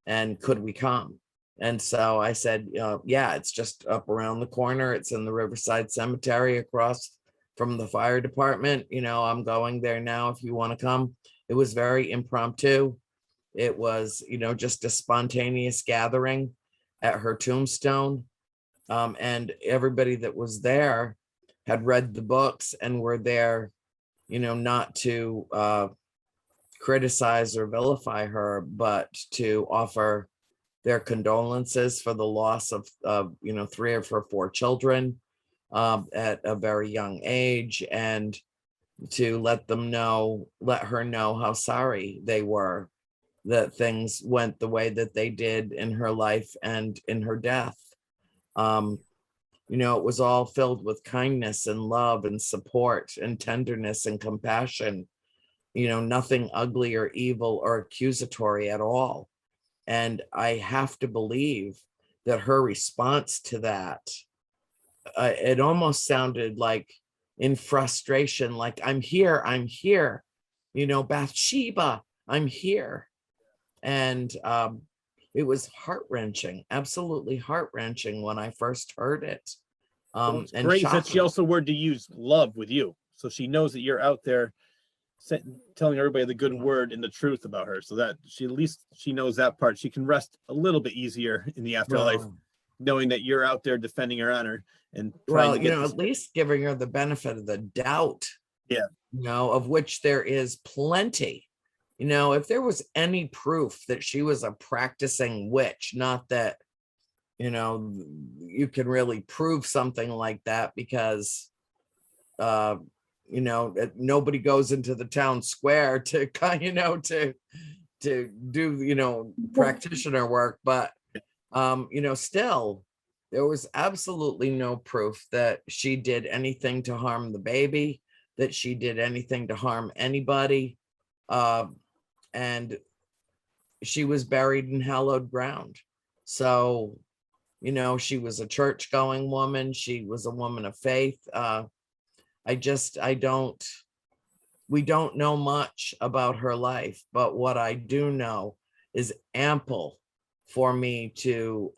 and could we come? And so I said, yeah, it's just up around the corner. It's in the Riverside Cemetery across from the fire department. You know, I'm going there now if you want to come. It was very impromptu. It was, you know, just a spontaneous gathering at her tombstone. And everybody that was there had read the books and were there, you know, not to criticize or vilify her, but to offer their condolences for the loss of you know, 3 of her 4 children at a very young age, and to let her know how sorry they were that things went the way that they did in her life and in her death. It was all filled with kindness and love and support and tenderness and compassion, nothing ugly or evil or accusatory at all. And I have to believe that her response to that, it almost sounded like in frustration, like, I'm here, Bathsheba, I'm here. And it was heart-wrenching, absolutely heart-wrenching when I first heard it. What's And great is that she shocking. also word to use love with you. So she knows that you're out there telling everybody the good word and the truth about her, so that she, at least she knows that part. She can rest a little bit easier in the afterlife, Well, knowing that you're out there defending her honor and trying to get this. at least giving her the benefit of the doubt. Yeah. Of which there is plenty. If there was any proof that she was a practicing witch, not that, you can really prove something like that because, nobody goes into the town square to do, practitioner work. But, still, there was absolutely no proof that she did anything to harm the baby, that she did anything to harm anybody. And she was buried in hallowed ground. So, she was a church-going woman. She was a woman of faith. We don't know much about her life, but what I do know is ample for me to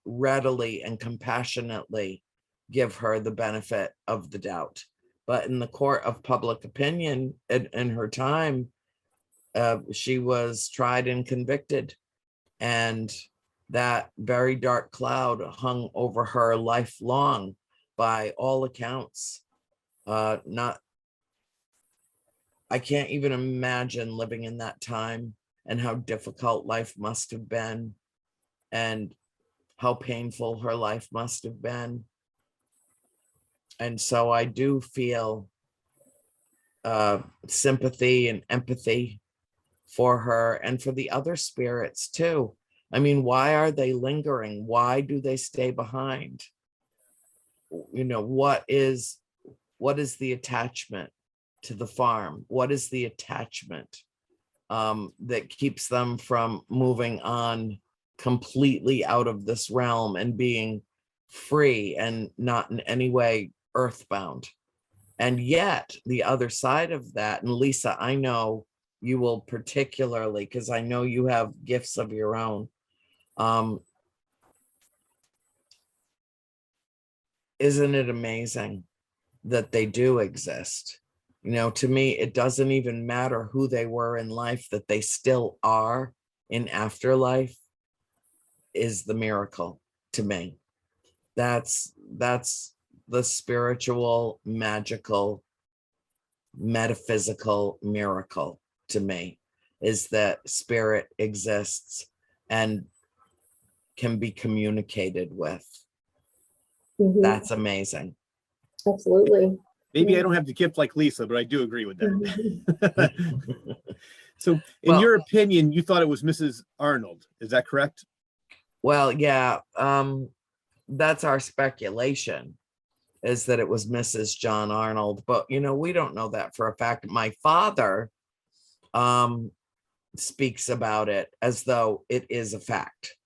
readily and compassionately give her the benefit of the doubt. But in the court of public opinion in her time, she was tried and convicted, and that very dark cloud hung over her lifelong, by all accounts. I can't even imagine living in that time and how difficult life must have been and how painful her life must have been. And so I do feel sympathy and empathy for her and for the other spirits too. I mean, why are they lingering? Why do they stay behind? What is the attachment to the farm? What is the attachment that keeps them from moving on completely out of this realm and being free and not in any way earthbound? And yet the other side of that, and Lisa, I know you will particularly, because I know you have gifts of your own. Isn't it amazing that they do exist? To me, it doesn't even matter who they were in life, that they still are in afterlife is the miracle to me. That's the spiritual, magical, metaphysical miracle to me, is that spirit exists and can be communicated with. Mhm. That's amazing. Absolutely. Maybe I don't have the gift like Lisa, but I do agree with that. So in Well, your opinion, you thought it was Mrs. Arnold. Is that correct? Well, yeah, that's our speculation, is that it was Mrs. John Arnold, but we don't know that for a fact. My father speaks about it as though it is a fact.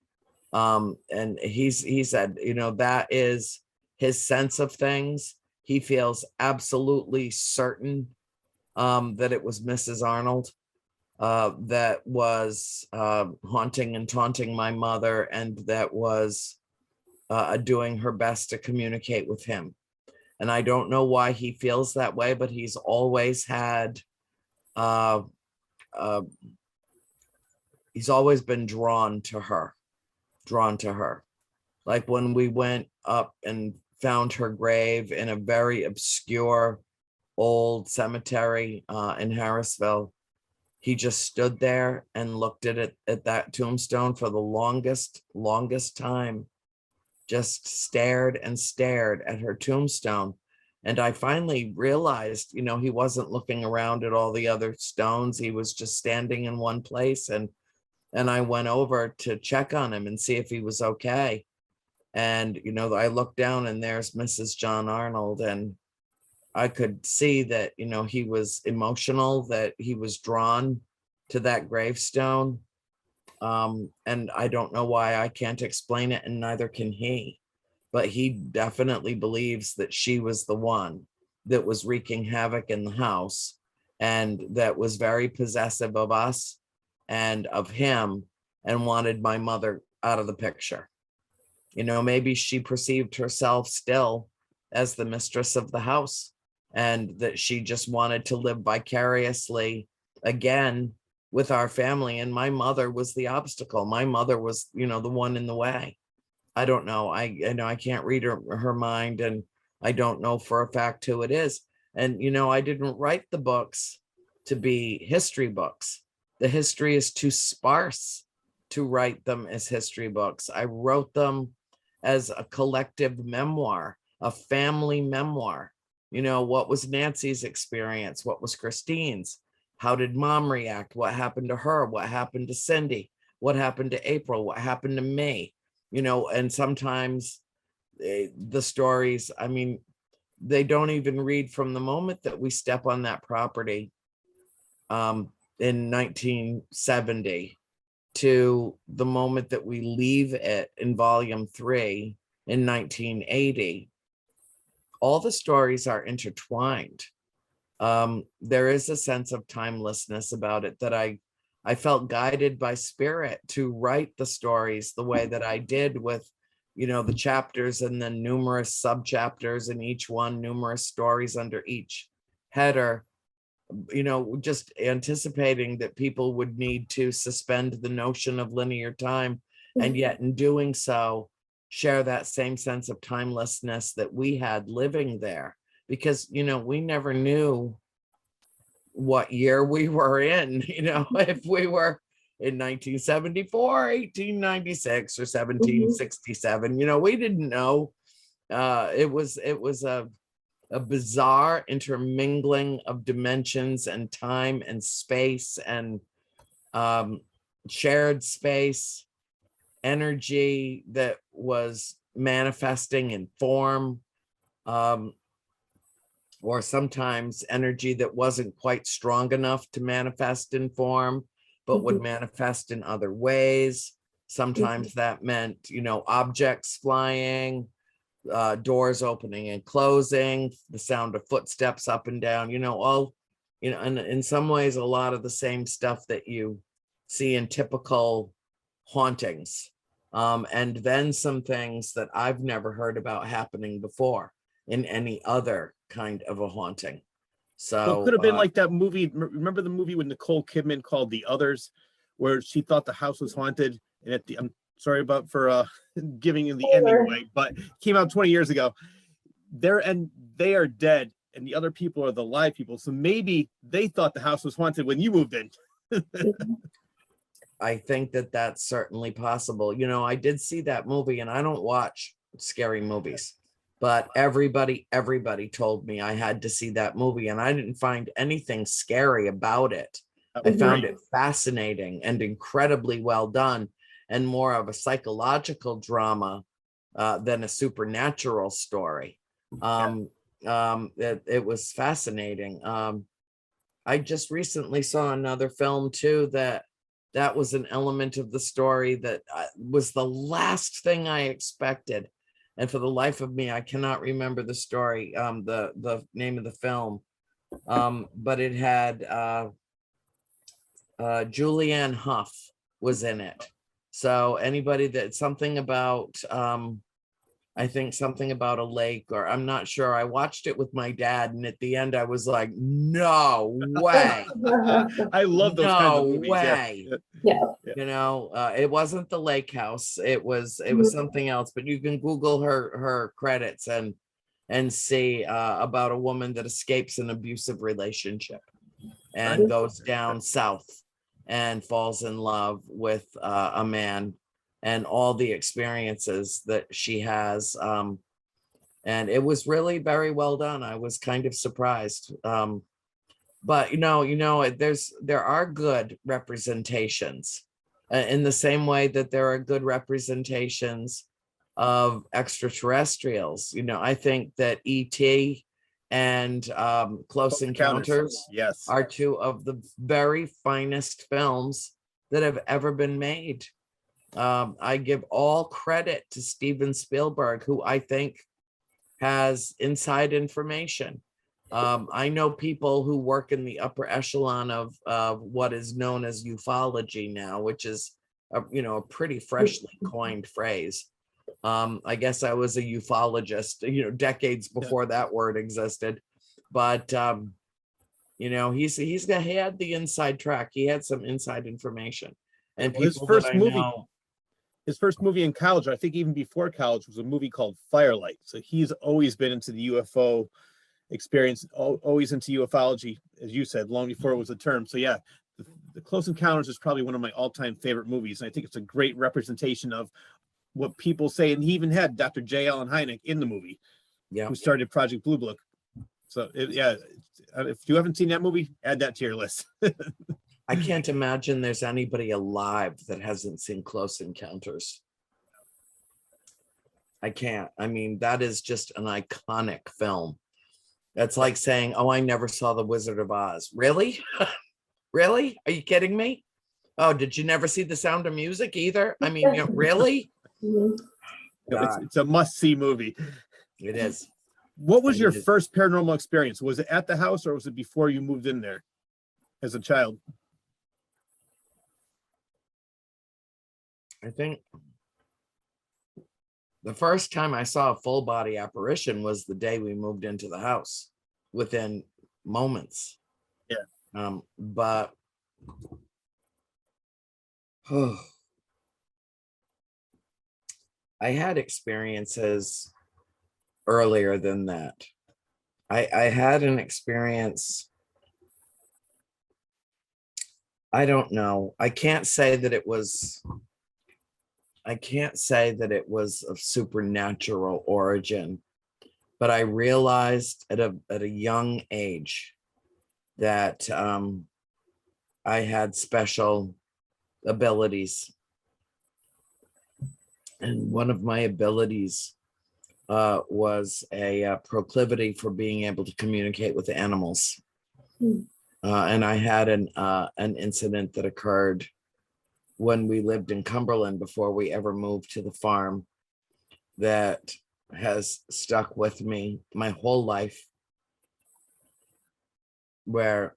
And he said, that is his sense of things. He feels absolutely certain that it was Mrs. Arnold that was haunting and taunting my mother, and that was doing her best to communicate with him. And I don't know why he feels that way, but he's always had, he's always been drawn to her. Like when we went up and found her grave in a very obscure old cemetery in Harrisville, he just stood there and looked at it, at that tombstone for the longest time, just stared and stared at her tombstone. And I finally realized, he wasn't looking around at all the other stones. He was just standing in one place. And I went over to check on him and see if he was okay. And, I looked down and there's Mrs. John Arnold, and I could see that, he was emotional, that he was drawn to that gravestone. And I don't know why. I can't explain it, and neither can he. But he definitely believes that she was the one that was wreaking havoc in the house, and that was very possessive of us and of him, and wanted my mother out of the picture. Maybe she perceived herself still as the mistress of the house, and that she just wanted to live vicariously again with our family. And my mother was the obstacle. My mother was, the one in the way. I don't know. I can't read her mind, and I don't know for a fact who it is. And, I didn't write the books to be history books. The history is too sparse to write them as history books. I wrote them as a collective memoir, a family memoir. What was Nancy's experience? What was Christine's? How did Mom react? What happened to her? What happened to Cindy? What happened to April? What happened to me? And sometimes the stories, they don't even read from the moment that we step on that property in 1970 to the moment that we leave it in volume 3 in 1980. All the stories are intertwined. There is a sense of timelessness about it that I felt guided by spirit to write the stories the way that I did, with, the chapters and then numerous sub-chapters in each one, numerous stories under each header, just anticipating that people would need to suspend the notion of linear time, and yet in doing so, share that same sense of timelessness that we had living there. Because, we never knew what year we were in, if we were in 1974, 1896, or 1767, we didn't know. It was a bizarre intermingling of dimensions and time and space and shared space, energy that was manifesting in form, or sometimes energy that wasn't quite strong enough to manifest in form, but would manifest in other ways. Sometimes that meant, objects flying, doors opening and closing, the sound of footsteps up and down, and in some ways, a lot of the same stuff that you see in typical hauntings. And then some things that I've never heard about happening before in any other kind of a haunting. So it could have been like that movie. Remember the movie with Nicole Kidman called The Others, where she thought the house was haunted, and I'm sorry about for giving you the ending away, but it came out 20 years ago. They are dead, and the other people are the live people. So maybe they thought the house was haunted when you moved in. I think that that's certainly possible. I did see that movie, and I don't watch scary movies, but everybody told me I had to see that movie, and I didn't find anything scary about it. I found it fascinating and incredibly well done, and more of a psychological drama than a supernatural story. It was fascinating. I just recently saw another film too that was an element of the story that was the last thing I expected. And for the life of me, I cannot remember the story, the name of the film, but it had Julianne Hough was in it. So anybody that something about, I think something about a lake, or I'm not sure. I watched it with my dad, and at the end I was like, no way. I love those kinds of movies. Way. Yeah. It wasn't the lake house. It was something else, but you can Google her credits and see about a woman that escapes an abusive relationship and goes down south and falls in love with a man, and all the experiences that she has And it was really very well done. I was kind of surprised. But there are good representations in the same way that there are good representations of extraterrestrials. I think that ET and Close Encounters Yes. are two of the very finest films that have ever been made. I give all credit to Steven Spielberg, who I think has inside information. I know people who work in the upper echelon of what is known as ufology now, which is a pretty freshly coined phrase. I guess I was a ufologist, decades before that word existed. But he had the inside track. He had some inside information. And Well, his first movie in college, I think even before college, was a movie called Firelight. So he's always been into the UFO experience, always into ufology, as you said, long before it was a term. So yeah, the Close Encounters is probably one of my all-time favorite movies. And I think it's a great representation of what people say. And he even had Dr. J. Allen Hynek in the movie, who started Project Blue Book. So if you haven't seen that movie, add that to your list. I can't imagine there's anybody alive that hasn't seen Close Encounters. I can't. I mean, that is just an iconic film. That's like saying, oh, I never saw The Wizard of Oz. Really? Really? Are you kidding me? Oh, did you never see The Sound of Music either? I mean, really? It's a must-see movie. It is. What was your first paranormal experience? Was it at the house or was it before you moved in there as a child? I think the first time I saw a full body apparition was the day we moved into the house, within moments. Yeah. But I had experiences earlier than that. I had an experience. I don't know. I can't say that it was of supernatural origin, but I realized at a young age that I had special abilities. And one of my abilities was a proclivity for being able to communicate with animals. And I had an incident that occurred when we lived in Cumberland before we ever moved to the farm that has stuck with me my whole life, where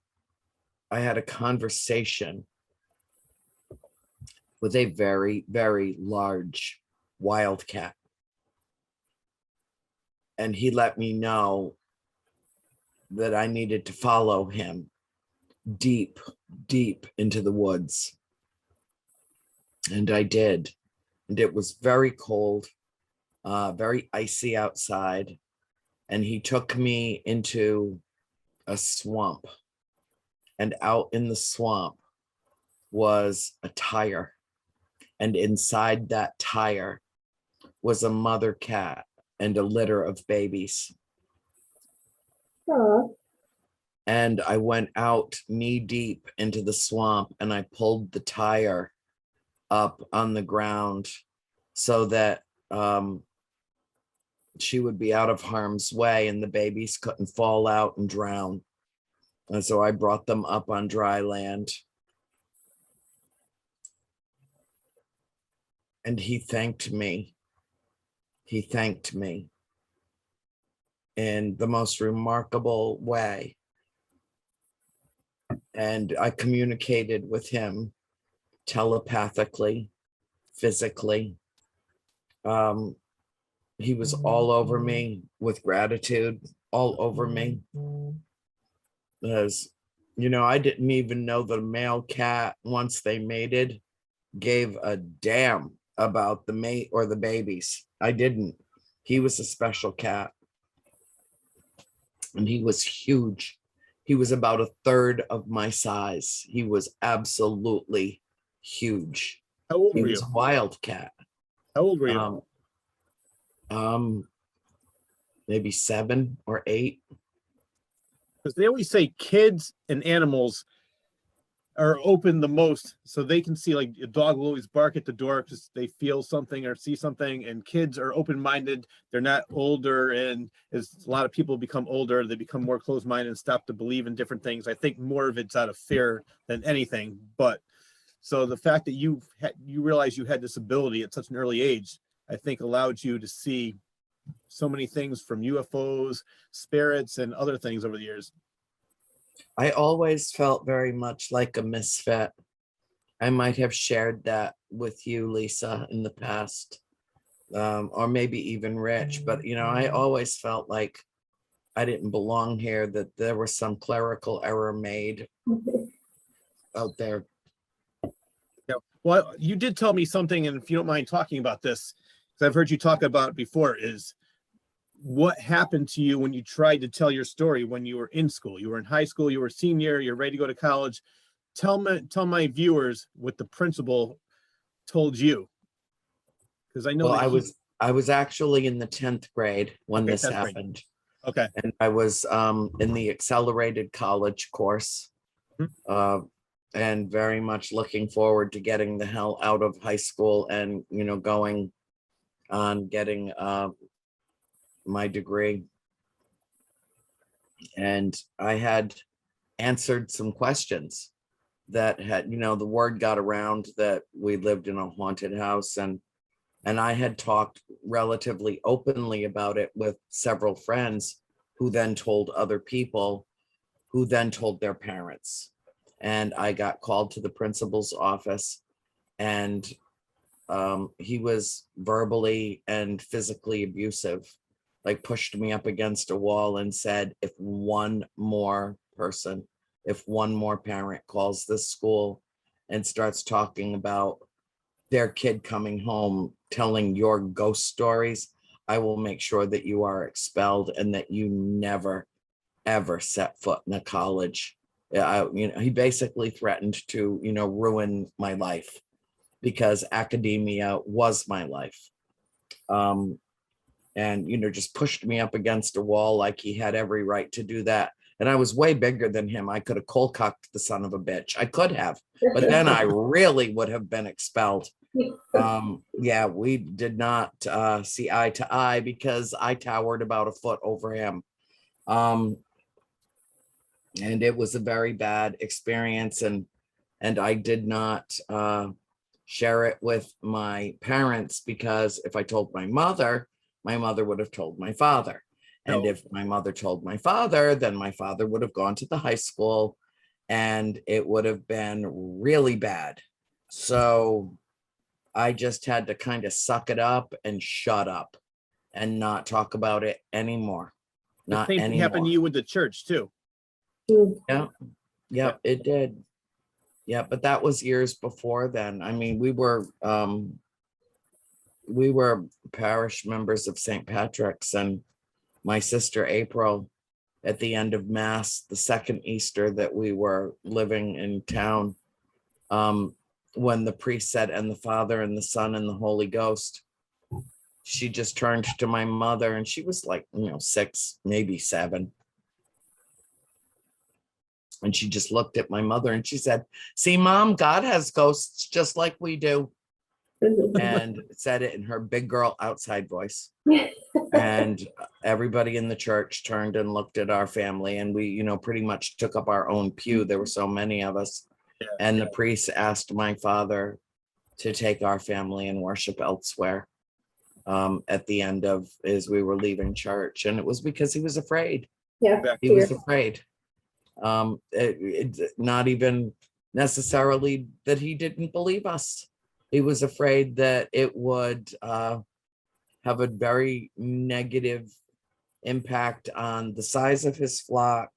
I had a conversation with a very, very large wildcat. And he let me know that I needed to follow him deep, deep into the woods. And I did. And it was very cold, very icy outside. And he took me into a swamp. And out in the swamp was a tire. And inside that tire was a mother cat and a litter of babies. Aww. And I went out knee deep into the swamp and I pulled the tire up on the ground so that she would be out of harm's way and the babies couldn't fall out and drown. And so I brought them up on dry land. And he thanked me. He thanked me in the most remarkable way. And I communicated with him telepathically, physically. He was all over me with gratitude, all over me. As I didn't even know the male cat, once they mated, gave a damn about the mate or the babies. I didn't. He was a special cat. And he was huge. He was about a third of my size. He was absolutely huge. How old were you? He was a wildcat. How old were you? maybe 7 or 8. Because they always say kids and animals are open the most, so they can see, like a dog will always bark at the door because they feel something or see something, and kids are open-minded. They're not older, and as a lot of people become older, they become more closed-minded and stop to believe in different things. I think more of it's out of fear than anything. But so the fact that you realize you had this ability at such an early age, I think allowed you to see so many things from UFOs, spirits, and other things over the years. I always felt very much like a misfit. I might have shared that with you, Lisa, in the past, or maybe even Rich, but I always felt like I didn't belong here, that there was some clerical error made out there. Yeah. Well, you did tell me something, and if you don't mind talking about this, because I've heard you talk about it before, is what happened to you when you tried to tell your story when you were in school. You were in high school, you were a senior, you're ready to go to college. Tell my viewers what the principal told you, because I know Well, I was actually in the 10th grade when this happened. Okay. And I was in the accelerated college course, and very much looking forward to getting the hell out of high school and going on getting my degree. And I had answered some questions that had, the word got around that we lived in a haunted house, and I had talked relatively openly about it with several friends who then told other people, who then told their parents. And I got called to the principal's office, and he was verbally and physically abusive, like pushed me up against a wall and said, if one more parent calls this school and starts talking about their kid coming home telling your ghost stories, I will make sure that you are expelled and that you never, ever set foot in a college. He basically threatened to, ruin my life, because academia was my life. And just pushed me up against a wall like he had every right to do that. And I was way bigger than him. I could have cold cocked the son of a bitch. I could have, but then I really would have been expelled. Yeah, we did not see eye to eye, because I towered about a foot over him. And it was a very bad experience. And I did not share it with my parents, because if I told my mother would have told my father. And if my mother told my father, then my father would have gone to the high school, and it would have been really bad. So I just had to kind of suck it up and shut up and not talk about it anymore. The same thing happened to you with the church too. Yeah, it did. Yeah, but that was years before then. I mean, we were parish members of St. Patrick's, and my sister April, at the end of Mass, the second Easter that we were living in town, when the priest said, "And the Father and the Son and the Holy Ghost," she just turned to my mother, and she was like, 6, maybe 7. And she just looked at my mother and she said, "See, Mom, God has ghosts just like we do." And said it in her big girl outside voice. And everybody in the church turned and looked at our family, and we, pretty much took up our own pew. There were so many of us. And the priest asked my father to take our family and worship elsewhere at the end of, as we were leaving church. And it was because he was afraid. Yeah. He was afraid. It's not even necessarily that he didn't believe us. He was afraid that it would have a very negative impact on the size of his flock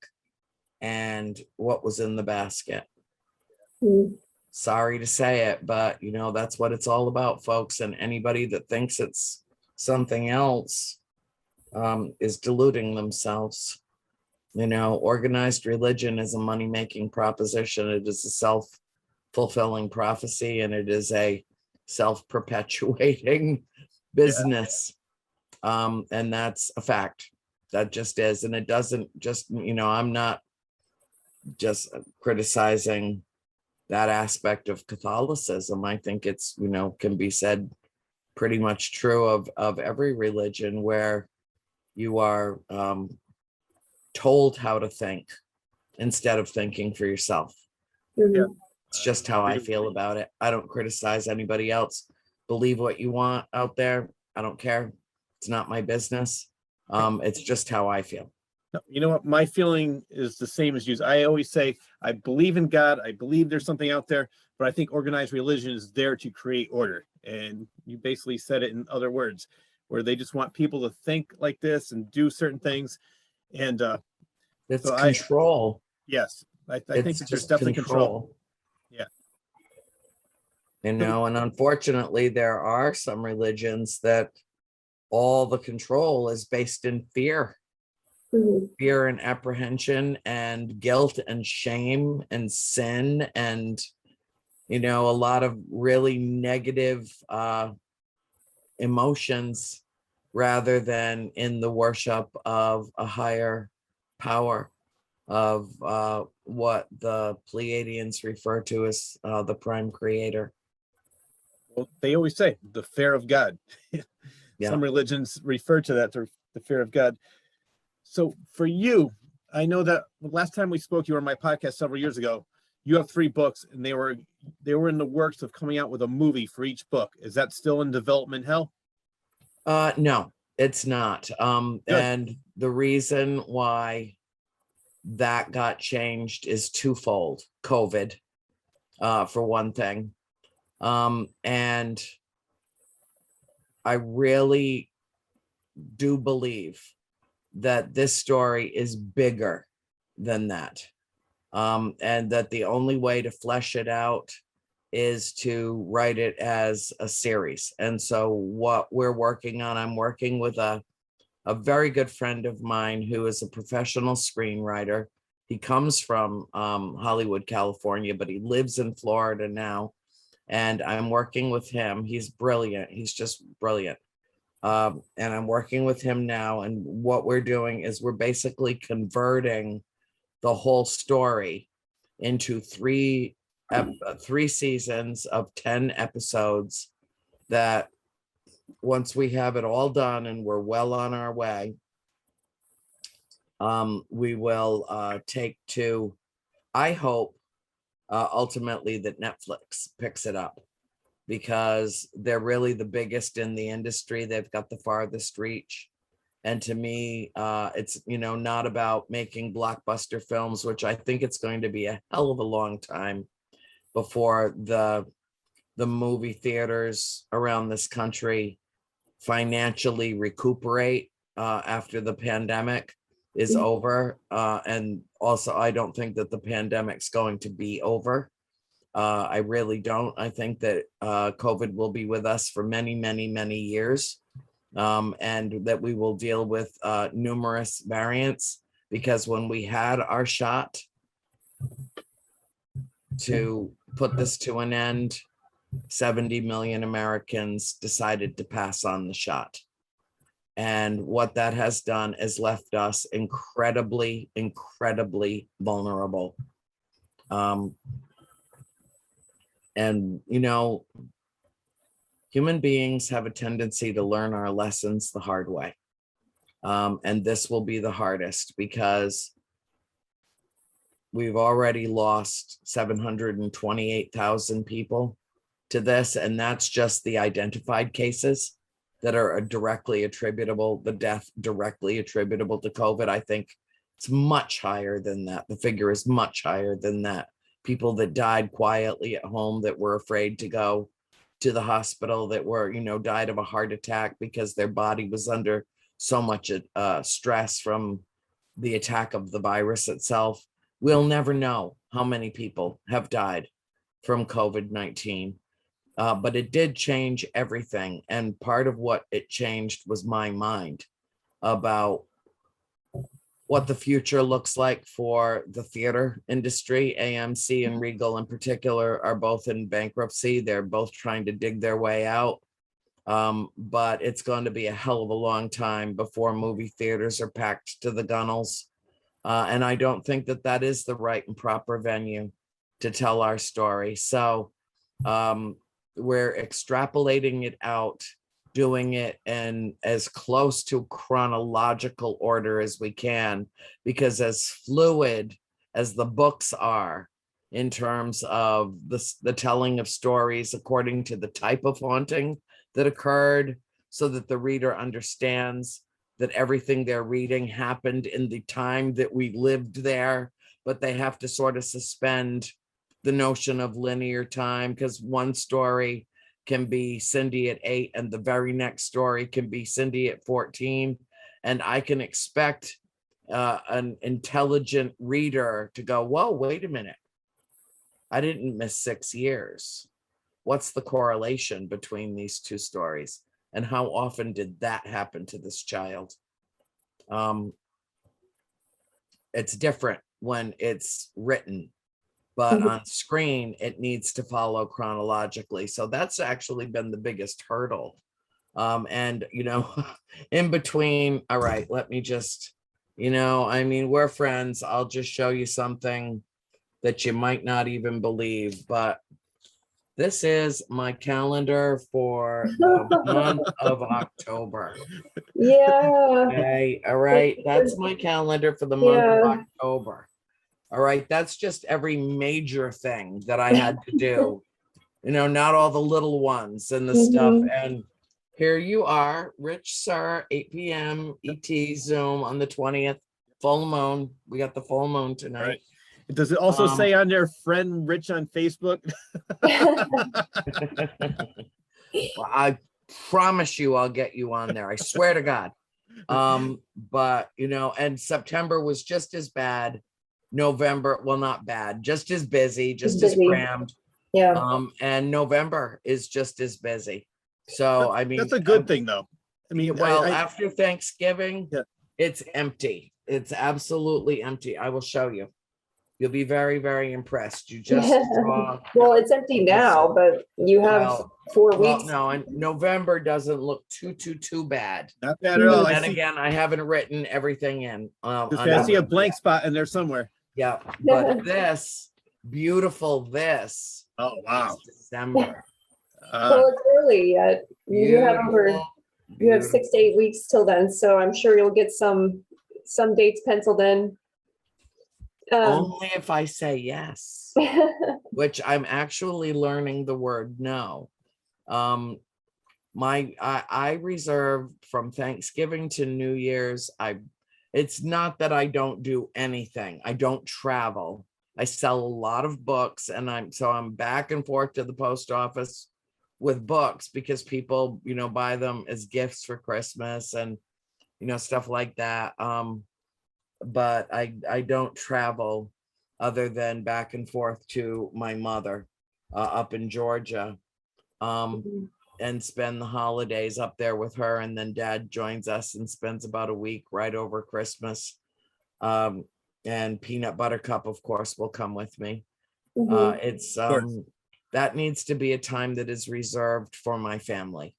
and what was in the basket. Sorry to say it, but that's what it's all about, folks. And anybody that thinks it's something else is deluding themselves. Organized religion is a money-making proposition. It is a self-fulfilling prophecy, and it is a self-perpetuating business. And that's a fact. That just is. And it doesn't just, I'm not just criticizing that aspect of Catholicism. I think it's, can be said pretty much true of every religion, where you are told how to think instead of thinking for yourself. Mhm. It's just how I feel about it. I don't criticize anybody else. Believe what you want out there. I don't care. It's not my business. It's just how I feel. No, you know what? My feeling is the same as you. I always say, I believe in God. I believe there's something out there, but I think organized religion is there to create order. And you basically said it in other words, where they just want people to think like this and do certain things. And It's so control. yes, I think It's that there's just definitely control. Yeah. And unfortunately, there are some religions that all the control is based in fear. Mhm. Fear and apprehension and guilt and shame and sin and a lot of really negative emotions, rather than in the worship of a higher power, of what the Pleiadians refer to as the prime creator. Well, they always say the fear of God. Yeah. Some religions refer to that, to the fear of God. So for you, I know that last time we spoke, you were on my podcast several years ago. You have 3 books, and they were in the works of coming out with a movie for each book. Is that still in development hell? No, it's not. Good. And the reason why that got changed is twofold. COVID, for one thing. And I really do believe that this story is bigger than that. And that the only way to flesh it out is to write it as a series. And so what we're working on, I'm working with a very good friend of mine who is a professional screenwriter. He comes from Hollywood, California, but he lives in Florida now. And I'm working with him. He's brilliant. He's just brilliant. And I'm working with him now. And what we're doing is we're basically converting the whole story into three seasons of 10 episodes, that once we have it all done and we're well on our way, we will take to, I hope, ultimately that Netflix picks it up, because they're really the biggest in the industry. They've got the farthest reach. And to me, it's, not about making blockbuster films, which I think it's going to be a hell of a long time before the movie theaters around this country financially recuperate after the pandemic is over. And also, I don't think that the pandemic's going to be over. I really don't. I think that COVID will be with us for many, many, many years. And that we will deal with numerous variants, because when we had our shot to put this to an end, 70 million Americans decided to pass on the shot. And what that has done is left us incredibly, incredibly vulnerable. And, human beings have a tendency to learn our lessons the hard way. And this will be the hardest, because we've already lost 728,000 people to this. And that's just the identified cases that are directly attributable, the death directly attributable to COVID. I think it's much higher than that. The figure is much higher than that. People that died quietly at home, that were afraid to go to the hospital, that were, died of a heart attack because their body was under so much stress from the attack of the virus itself. We'll never know how many people have died from COVID-19, but it did change everything. And part of what it changed was my mind about what the future looks like for the theater industry. AMC and Regal in particular are both in bankruptcy. They're both trying to dig their way out. But it's going to be a hell of a long time before movie theaters are packed to the gunnels. And I don't think that that is the right and proper venue to tell our story. So we're extrapolating it out, doing it in as close to chronological order as we can, because as fluid as the books are in terms of the telling of stories according to the type of haunting that occurred, so that the reader understands that everything they're reading happened in the time that we lived there, but they have to sort of suspend the notion of linear time, because one story can be Cindy at 8 and the very next story can be Cindy at 14. And I can expect an intelligent reader to go, whoa, wait a minute. I didn't miss 6 years. What's the correlation between these two stories? And how often did that happen to this child? It's different when it's written, but on screen, it needs to follow chronologically. So that's actually been the biggest hurdle. And, in between, all right, let me just, we're friends. I'll just show you something that you might not even believe, but this is my calendar for the month of October. Yeah. Okay, all right. That's my calendar for the month of October. All right. That's just every major thing that I had to do, not all the little ones and the stuff. And here you are, Rich Sir, 8 p.m. ET Zoom on the 20th, full moon. We got the full moon tonight. Right. Does it also say on there, friend Rich on Facebook? Well, I promise you I'll get you on there. I swear to God. But and September was just as bad. November, well, not bad, just as busy, just as crammed. Yeah. And November is just as busy. So that's a good thing, though. After Thanksgiving, it's empty. It's absolutely empty. I will show you. You'll be very, very impressed. You just saw. Well, it's empty now, but you have 4 weeks. No, and November doesn't look too bad. Not bad at all. And again, I haven't written everything in. I see a blank spot in there somewhere. Yeah, but this beautiful this. Oh wow! December. Well, it's early yet. You have 6 to 8 weeks till then, so I'm sure you'll get some dates penciled in. Only if I say yes, which I'm actually learning the word no. I reserve from Thanksgiving to New Year's. It's not that I don't do anything. I don't travel. I sell a lot of books, and I'm back and forth to the post office with books because people, buy them as gifts for Christmas and, stuff like that. But I don't travel other than back and forth to my mother up in Georgia, and spend the holidays up there with her. And then Dad joins us and spends about a week right over Christmas. And Peanut Buttercup, of course, will come with me. That needs to be a time that is reserved for my family.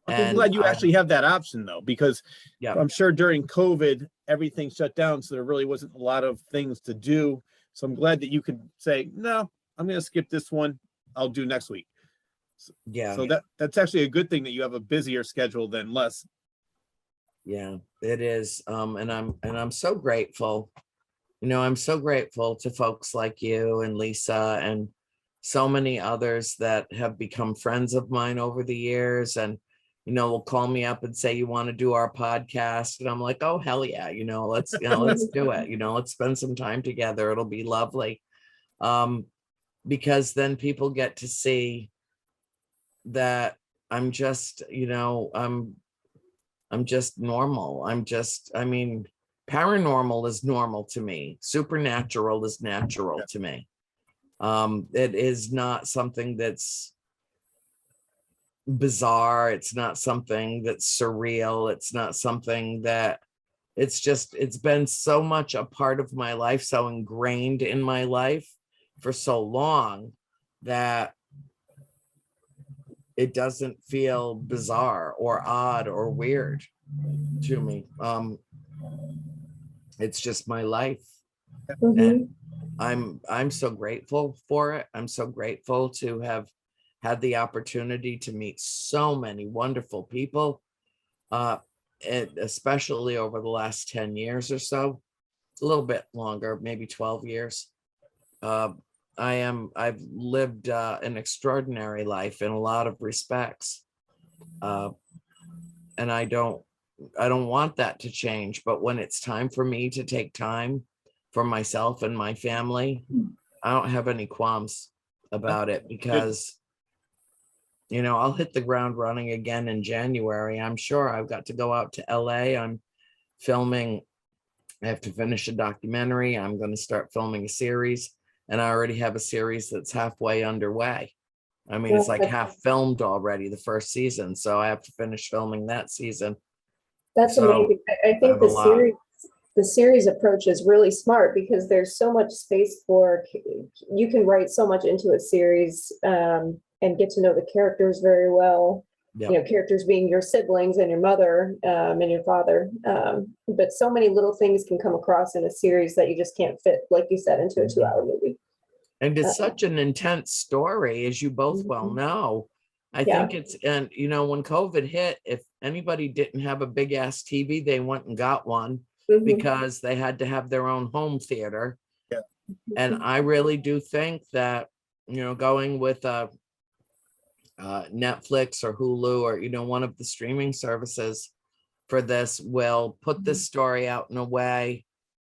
I'm glad you actually have that option, though, because I'm sure during COVID, everything shut down. So there really wasn't a lot of things to do. So I'm glad that you could say, no, I'm going to skip this one. I'll do next week. So that's actually a good thing that you have a busier schedule than less. Yeah, it is. And I'm so grateful. I'm so grateful to folks like you and Lisa and so many others that have become friends of mine over the years, and will call me up and say, you want to do our podcast? And I'm like, oh, hell yeah. Let's do it. Let's spend some time together. It'll be lovely. Because then people get to see that I'm just, I'm just normal. Paranormal is normal to me. Supernatural is natural to me. It is not something that's bizarre. It's not something that's surreal. It's not something that it's been so much a part of my life, so ingrained in my life for so long that it doesn't feel bizarre or odd or weird to me. It's just my life. Mhm. And I'm so grateful for it. I'm so grateful to have had the opportunity to meet so many wonderful people, and especially over the last 10 years or so, a little bit longer, maybe 12 years. I've lived an extraordinary life in a lot of respects. And I don't want that to change, but when it's time for me to take time for myself and my family, I don't have any qualms about it, because I'll hit the ground running again in January. I'm sure. I've got to go out to LA. I'm filming. I have to finish a documentary. I'm going to start filming a series, and I already have a series that's halfway underway. I mean, it's like half filmed already, the first season. So I have to finish filming that season. That's So, amazing. I think have a lot. the series approach is really smart, because there's so much space for, you can write so much into a series, and get to know the characters very well. Yeah. Characters being your siblings and your mother, and your father. But so many little things can come across in a series that you just can't fit, like you said, into a 2-hour movie. And it's such an intense story, as you both well know. I think it's, and when COVID hit, if anybody didn't have a big ass TV, they went and got one, because they had to have their own home theater. Yeah. And I really do think that, going with Netflix or Hulu or, one of the streaming services for this will put this story out in a way,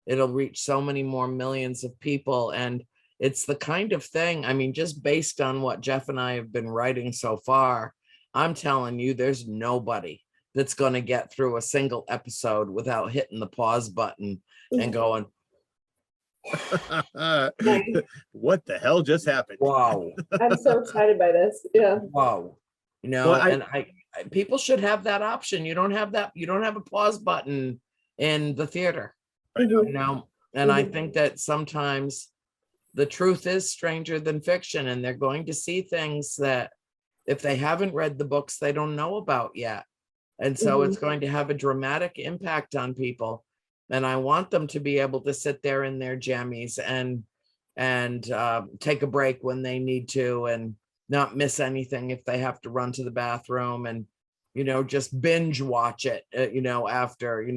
it'll reach so many more millions of people. And it's the kind of thing, I mean, just based on what Jeff and I have been writing so far, I'm telling you, there's nobody that's going to get through a single episode without hitting the pause button and going, what the hell just happened? wow. I'm so excited by this. Yeah. Wow. And people should have that option. You don't have that. You don't have a pause button in the theater, and I think that sometimes the truth is stranger than fiction, and they're going to see things that if they haven't read the books, they don't know about yet. And so it's going to have a dramatic impact on people. And I want them to be able to sit there in their jammies and take a break when they need to, and not miss anything if they have to run to the bathroom, and, just binge watch it, after,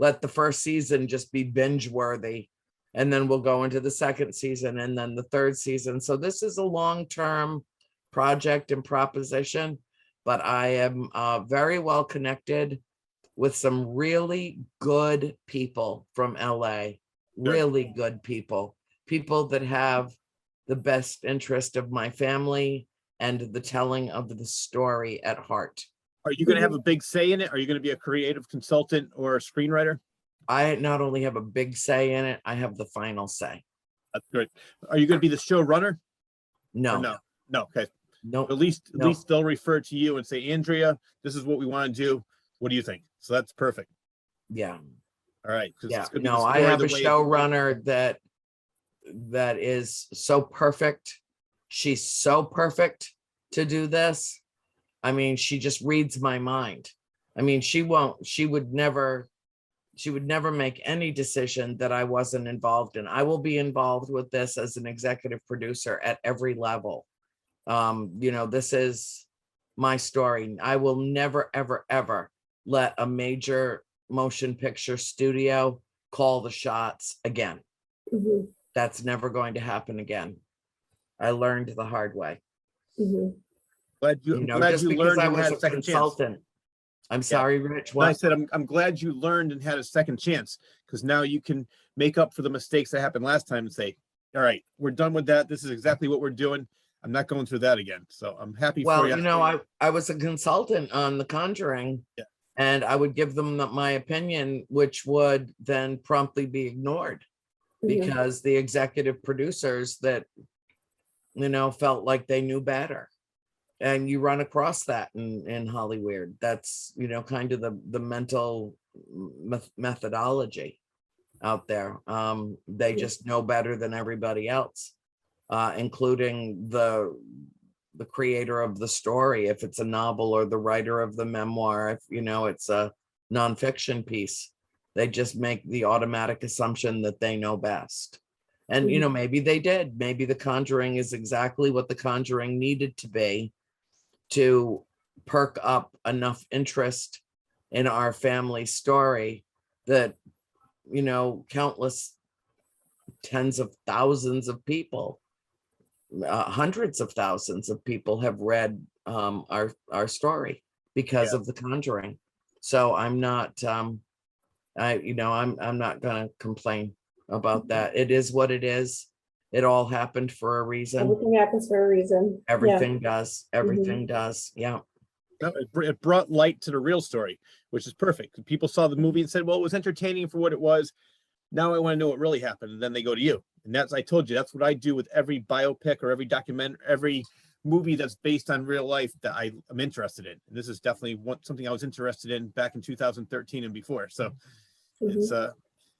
let the first season just be binge worthy. And then we'll go into the second season and then the third season. So this is a long-term project and proposition, but I am very well connected with some really good people from LA, really good people that have the best interest of my family and the telling of the story at heart. Are you going to have a big say in it? Are you going to be a creative consultant or a screenwriter? I not only have a big say in it, I have the final say. That's good. Are you going to be the showrunner? No. No. Okay. No. At least they'll refer to you and say, Andrea, this is what we want to do. What do you think? So that's perfect. Yeah. All right. Yeah. No, I have a showrunner that is so perfect. She's so perfect to do this. I mean, she just reads my mind. I mean, she would never make any decision that I wasn't involved in. I will be involved with this as an executive producer at every level. This is my story. I will never, ever, ever let a major motion picture studio call the shots again. That's never going to happen again. I learned the hard way. Glad you learned I and was had a a second consultant. chance. I'm sorry, Rich. What? I said, I'm glad you learned and had a second chance, because now you can make up for the mistakes that happened last time and say, all right, we're done with that. This is exactly what we're doing. I'm not going through that again. So I'm happy for you. I was a consultant on The Conjuring, and I would give them my opinion, which would then promptly be ignored because the executive producers that, felt like they knew better. And you run across that in Hollywood. That's, kind of the mental methodology out there. They just know better than everybody else, including the the creator of the story, if it's a novel, or the writer of the memoir, if it's a nonfiction piece. They just make the automatic assumption that they know best. And maybe they did. Maybe The Conjuring is exactly what The Conjuring needed to be to perk up enough interest in our family story that countless tens of thousands of people, hundreds of thousands of people have read our story because of The Conjuring. So I'm not I'm not gonna complain about that. It is what it is. It all happened for a reason. Everything happens for a reason. Everything does. Everything does. Yeah. No, it brought light to the real story, which is perfect. People saw the movie and said, well, it was entertaining for what it was. Now I want to know what really happened. And then they go to you. And I told you, that's what I do with every biopic or every document, every movie that's based on real life that I'm interested in. And this is definitely something I was interested in back in 2013 and before. So it's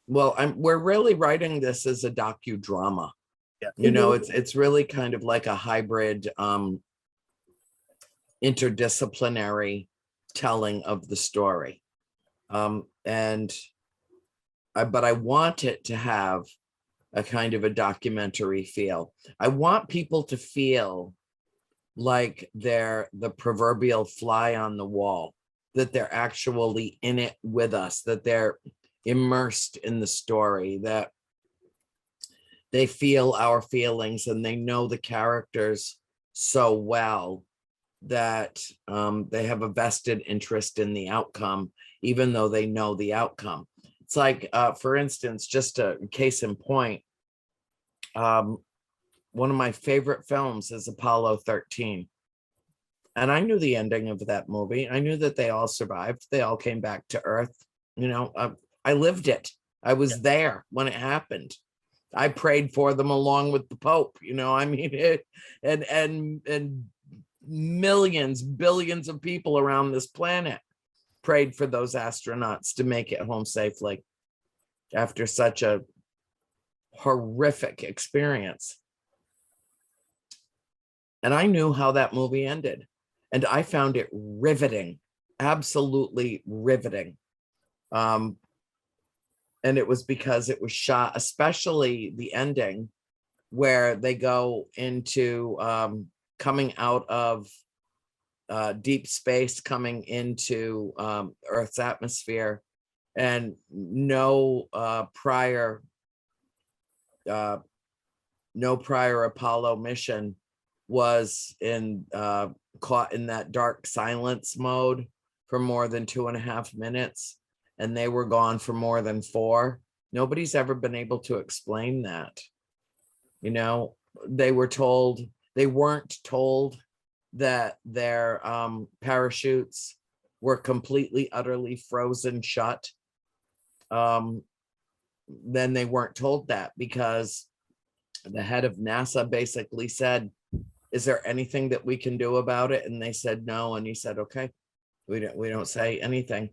well, we're really writing this as a docudrama. Yeah. It's really kind of like a hybrid interdisciplinary telling of the story. But I want it to have a kind of a documentary feel. I want people to feel like they're the proverbial fly on the wall, that they're actually in it with us, that they're immersed in the story, that they feel our feelings and they know the characters so well that they have a vested interest in the outcome, even though they know the outcome. It's like, for instance, just a case in point, one of my favorite films is Apollo 13. And I knew the ending of that movie. I knew that they all survived. They all came back to Earth. I lived it. I was there when it happened. I prayed for them along with the Pope, and millions, billions of people around this planet prayed for those astronauts to make it home safely after such a horrific experience. And I knew how that movie ended, and I found it riveting, absolutely riveting. And it was because it was shot, especially the ending where they go into coming out of deep space, coming into Earth's atmosphere, and no prior Apollo mission was caught in that dark silence mode for more than 2.5 minutes, and they were gone for more than 4. Nobody's ever been able to explain that. They weren't told that their parachutes were completely, utterly frozen shut. Then they weren't told that because the head of NASA basically said, is there anything that we can do about it? And they said no. And he said, okay, we don't say anything.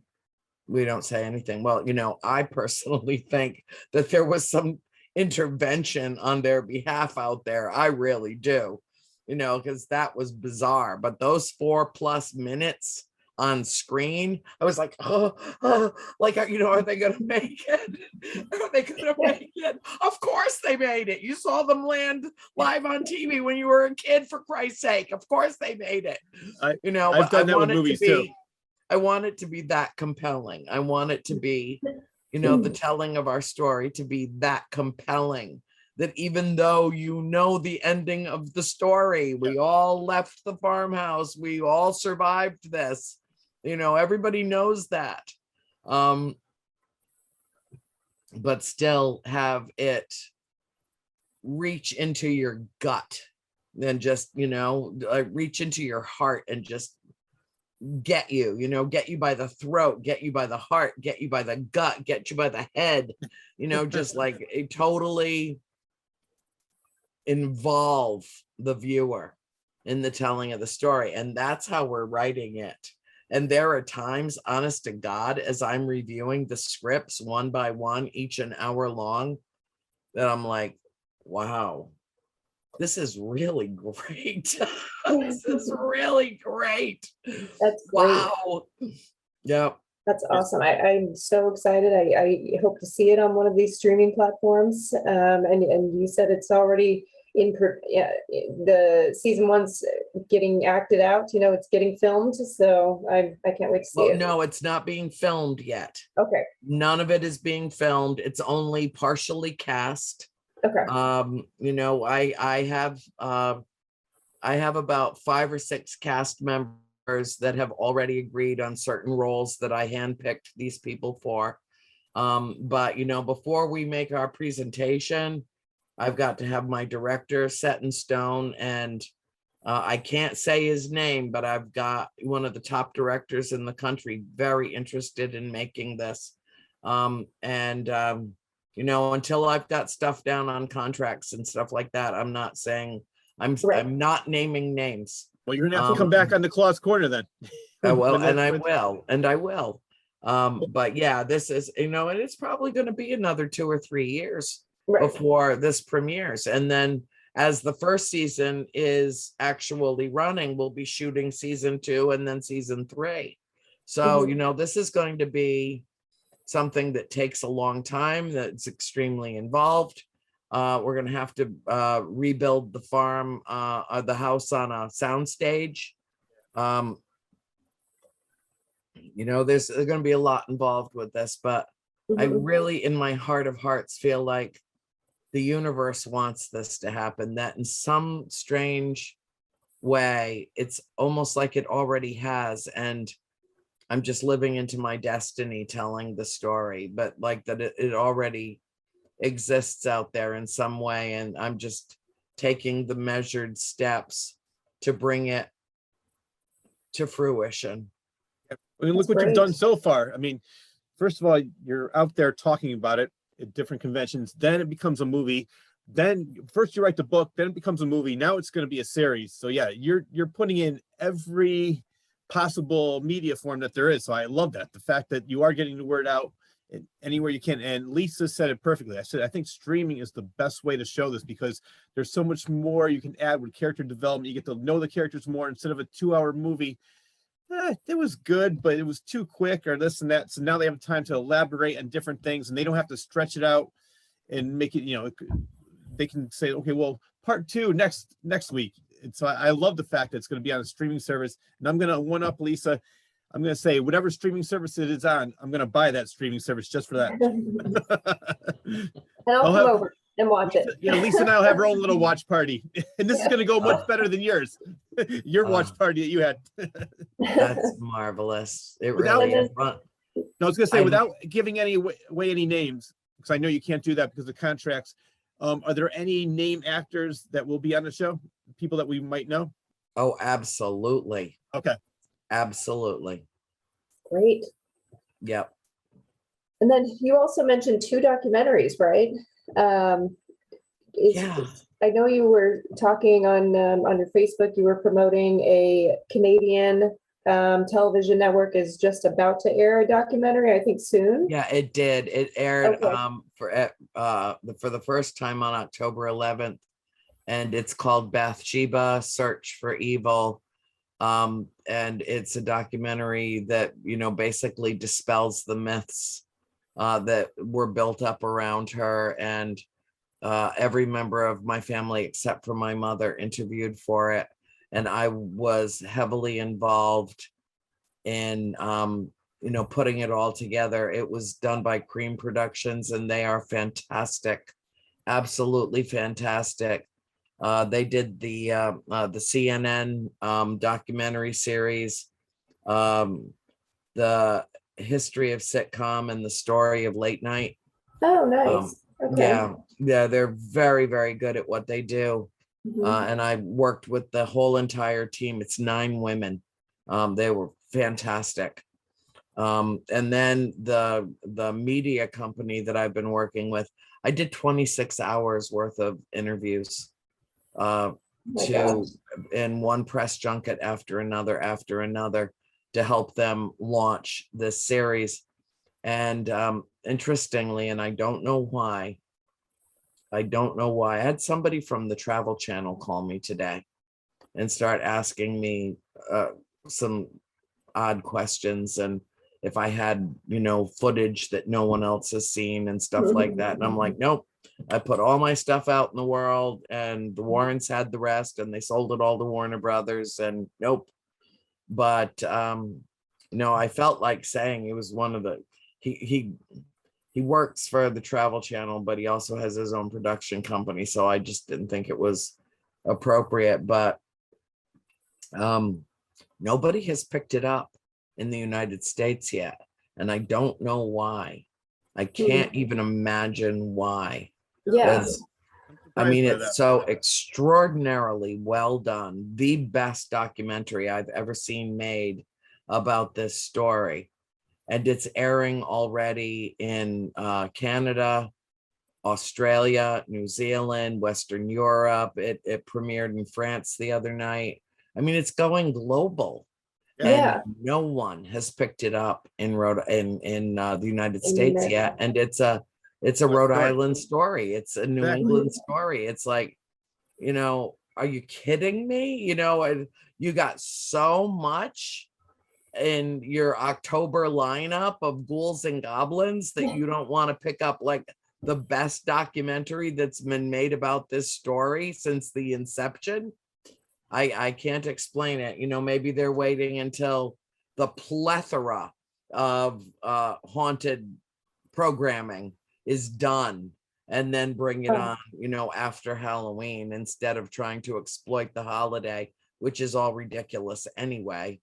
We don't say anything. Well, I personally think that there was some intervention on their behalf out there. I really do, because that was bizarre. But those 4+ minutes on screen, I was like, like, are they going to make it? Are they going to make it? Of course they made it. You saw them land live on TV when you were a kid, for Christ's sake. Of course they made it. I've done that with movies too. I want it to be that compelling. I want it to be, the telling of our story to be that compelling, that even though the ending of the story, we all left the farmhouse, we all survived this, everybody knows that, but still have it reach into your gut and just, reach into your heart and just get you by the throat, get you by the heart, get you by the gut, get you by the head, just like a totally involve the viewer in the telling of the story. And that's how we're writing it. And there are times, honest to God, as I'm reviewing the scripts one by one, each an hour long, that I'm like, wow, this is really great. This is really great. That's great. Wow. Yep. That's awesome. I'm so excited. I hope to see it on one of these streaming platforms. And you said it's already yeah, the season 1's getting acted out, it's getting filmed. So I can't wait to see Well, it. no, it's not being filmed yet. Okay. None of it is being filmed. It's only partially cast. Okay. I have about 5 or 6 cast members that have already agreed on certain roles that I handpicked these people for. But before we make our presentation, I've got to have my director set in stone, and I can't say his name, but I've got one of the top directors in the country very interested in making this. Until I've got stuff down on contracts and stuff like that, I'm not saying, I'm not naming names. Well, you're gonna have to come back on the Claw's Corner then. I will, and I will. But yeah, this is, and it's probably going to be another 2 or 3 years before this premieres. And then as the first season is actually running, we'll be shooting season 2 and then season 3. So, this is going to be something that takes a long time, that's extremely involved. We're going to have to rebuild the farm, the house on a soundstage. There's going to be a lot involved with this, but I really, in my heart of hearts, feel like the universe wants this to happen, that in some strange way, it's almost like it already has. And I'm just living into my destiny telling the story, but like that it already exists out there in some way. And I'm just taking the measured steps to bring it to fruition. I mean, look what you've done so far. I mean, first of all, you're out there talking about it at different conventions. Then it becomes a movie. Then first you write the book, then it becomes a movie. Now it's going to be a series. So yeah, you're putting in every possible media form that there is. So I love that. The fact that you are getting the word out anywhere you can. And Lisa said it perfectly. I said, I think streaming is the best way to show this because there's so much more you can add with character development. You get to know the characters more instead of a 2-hour movie. It was good, but it was too quick or this and that. So now they have time to elaborate on different things and they don't have to stretch it out and make it, they can say, okay, well, part 2 next week. And so I love the fact that it's going to be on a streaming service. And I'm going to one up Lisa. I'm going to say whatever streaming service it is on, I'm going to buy that streaming service just for that. And I'll come over and watch it. Yeah, Lisa and I'll have our own little watch party. And this is going to go much better than yours. Your watch party that you had. That's marvelous. It really is fun. No, I was going to say, without giving away any names, because I know you can't do that because of contracts, are there any name actors that will be on the show? People that we might know? Oh, absolutely. Okay. Absolutely. Great. Yep. And then you also mentioned 2 documentaries, right? Yeah. I know you were talking on your Facebook, you were promoting a Canadian television network is just about to air a documentary, I think soon. Yeah, it did. It aired for the first time on October 11th, and it's called Bathsheba: Search for Evil. And it's a documentary that basically dispels the myths that were built up around her, and every member of my family except for my mother interviewed for it, and I was heavily involved in putting it all together. It was done by Cream Productions, and they are fantastic, absolutely fantastic. They did the CNN documentary series, the history of sitcom and the story of late night. Oh, nice. Okay. Yeah, they're very, very good at what they do. And I worked with the whole entire team. It's 9 women. They were fantastic. And then the media company that I've been working with, I did 26 hours worth of interviews in one press junket after another to help them launch this series. And interestingly, and I don't know why, I don't know why. I had somebody from the Travel Channel call me today and start asking me some odd questions, and if I had, footage that no one else has seen and stuff like that. And I'm like, nope, I put all my stuff out in the world, and the Warrens had the rest, and they sold it all to Warner Brothers, and nope. But I felt like saying it was one of the he works for the Travel Channel, but he also has his own production company. So I just didn't think it was appropriate. But nobody has picked it up in the United States yet. And I don't know why. I can't even imagine why. Yeah. I mean, it's so extraordinarily well done. The best documentary I've ever seen made about this story. And it's airing already in Canada, Australia, New Zealand, Western Europe. It premiered in France the other night. I mean, it's going global. Yeah. And no one has picked it up in the United States yet. And it's a Rhode Island story. It's a New England story. It's like, are you kidding me? You got so much in your October lineup of ghouls and goblins that you don't want to pick up like the best documentary that's been made about this story since the inception. I can't explain it. Maybe they're waiting until the plethora of haunted programming is done and then bring it on, after Halloween, instead of trying to exploit the holiday, which is all ridiculous anyway.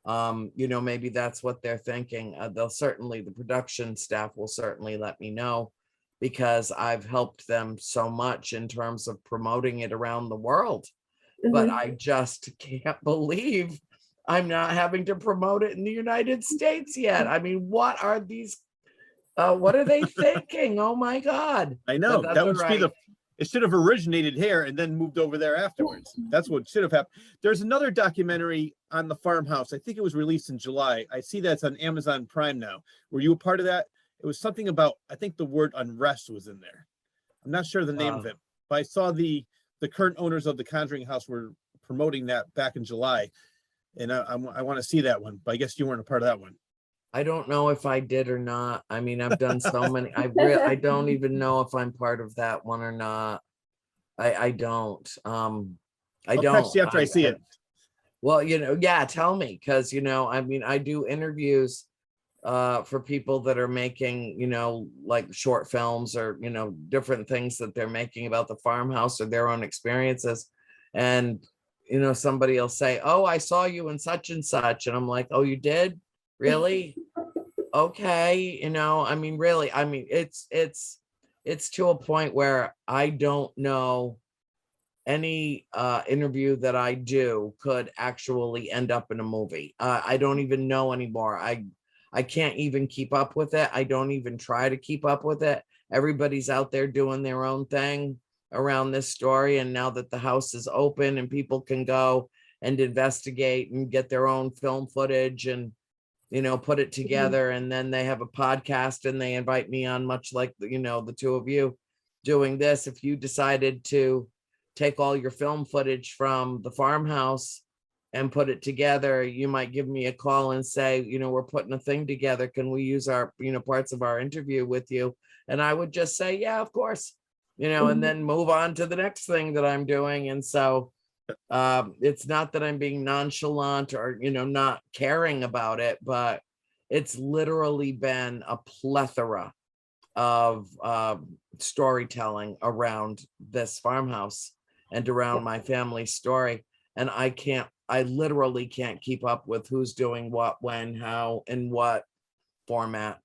Maybe that's what they're thinking. The production staff will certainly let me know, because I've helped them so much in terms of promoting it around the world. But I just can't believe I'm not having to promote it in the United States yet. I mean, what are they thinking? Oh my God. I know that would be it should have originated here and then moved over there afterwards. That's what should have happened. There's another documentary on the farmhouse. I think it was released in July. I see that's on Amazon Prime now. Were you a part of that? It was something about, I think the word unrest was in there. I'm not sure the name of it, but I saw the current owners of the Conjuring House were promoting that back in July. And I want to see that one, but I guess you weren't a part of that one. I don't know if I did or not. I mean, I've done so many. I don't even know if I'm part of that one or not. I don't. I'll text you after I see it. Well, yeah, tell me, because I do interviews for people that are making, like short films or different things that they're making about the farmhouse or their own experiences. And somebody will say, oh, I saw you in such and such, and I'm like, oh, you did? Really? Okay. Really, it's to a point where I don't know any interview that I do could actually end up in a movie. I don't even know anymore. I can't even keep up with it. I don't even try to keep up with it. Everybody's out there doing their own thing around this story. And now that the house is open and people can go and investigate and get their own film footage and put it together, and then they have a podcast and they invite me on, much like the two of you doing this. If you decided to take all your film footage from the farmhouse and put it together, you might give me a call and say, we're putting a thing together. Can we use our, parts of our interview with you? And I would just say, yeah, of course, and then move on to the next thing that I'm doing. And so it's not that I'm being nonchalant or, not caring about it, but it's literally been a plethora of storytelling around this farmhouse and around my family's story. And I literally can't keep up with who's doing what, when, how, in what format.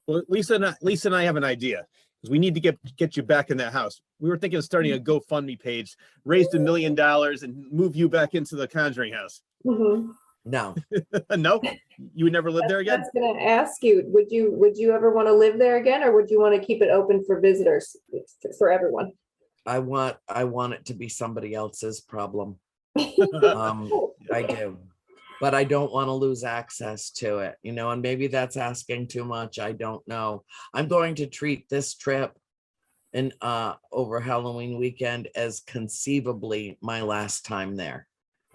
Well, Lisa and I have an idea, because we need to get you back in that house. We were thinking of starting a GoFundMe page, raise $1 million and move you back into the Conjuring House. Mm-hmm. No. No, you would never live there again? I was going to ask you, would you ever want to live there again, or would you want to keep it open for visitors, for everyone? I want it to be somebody else's problem. I do, but I don't want to lose access to it, and maybe that's asking too much. I don't know. I'm going to treat this trip and over Halloween weekend as conceivably my last time there.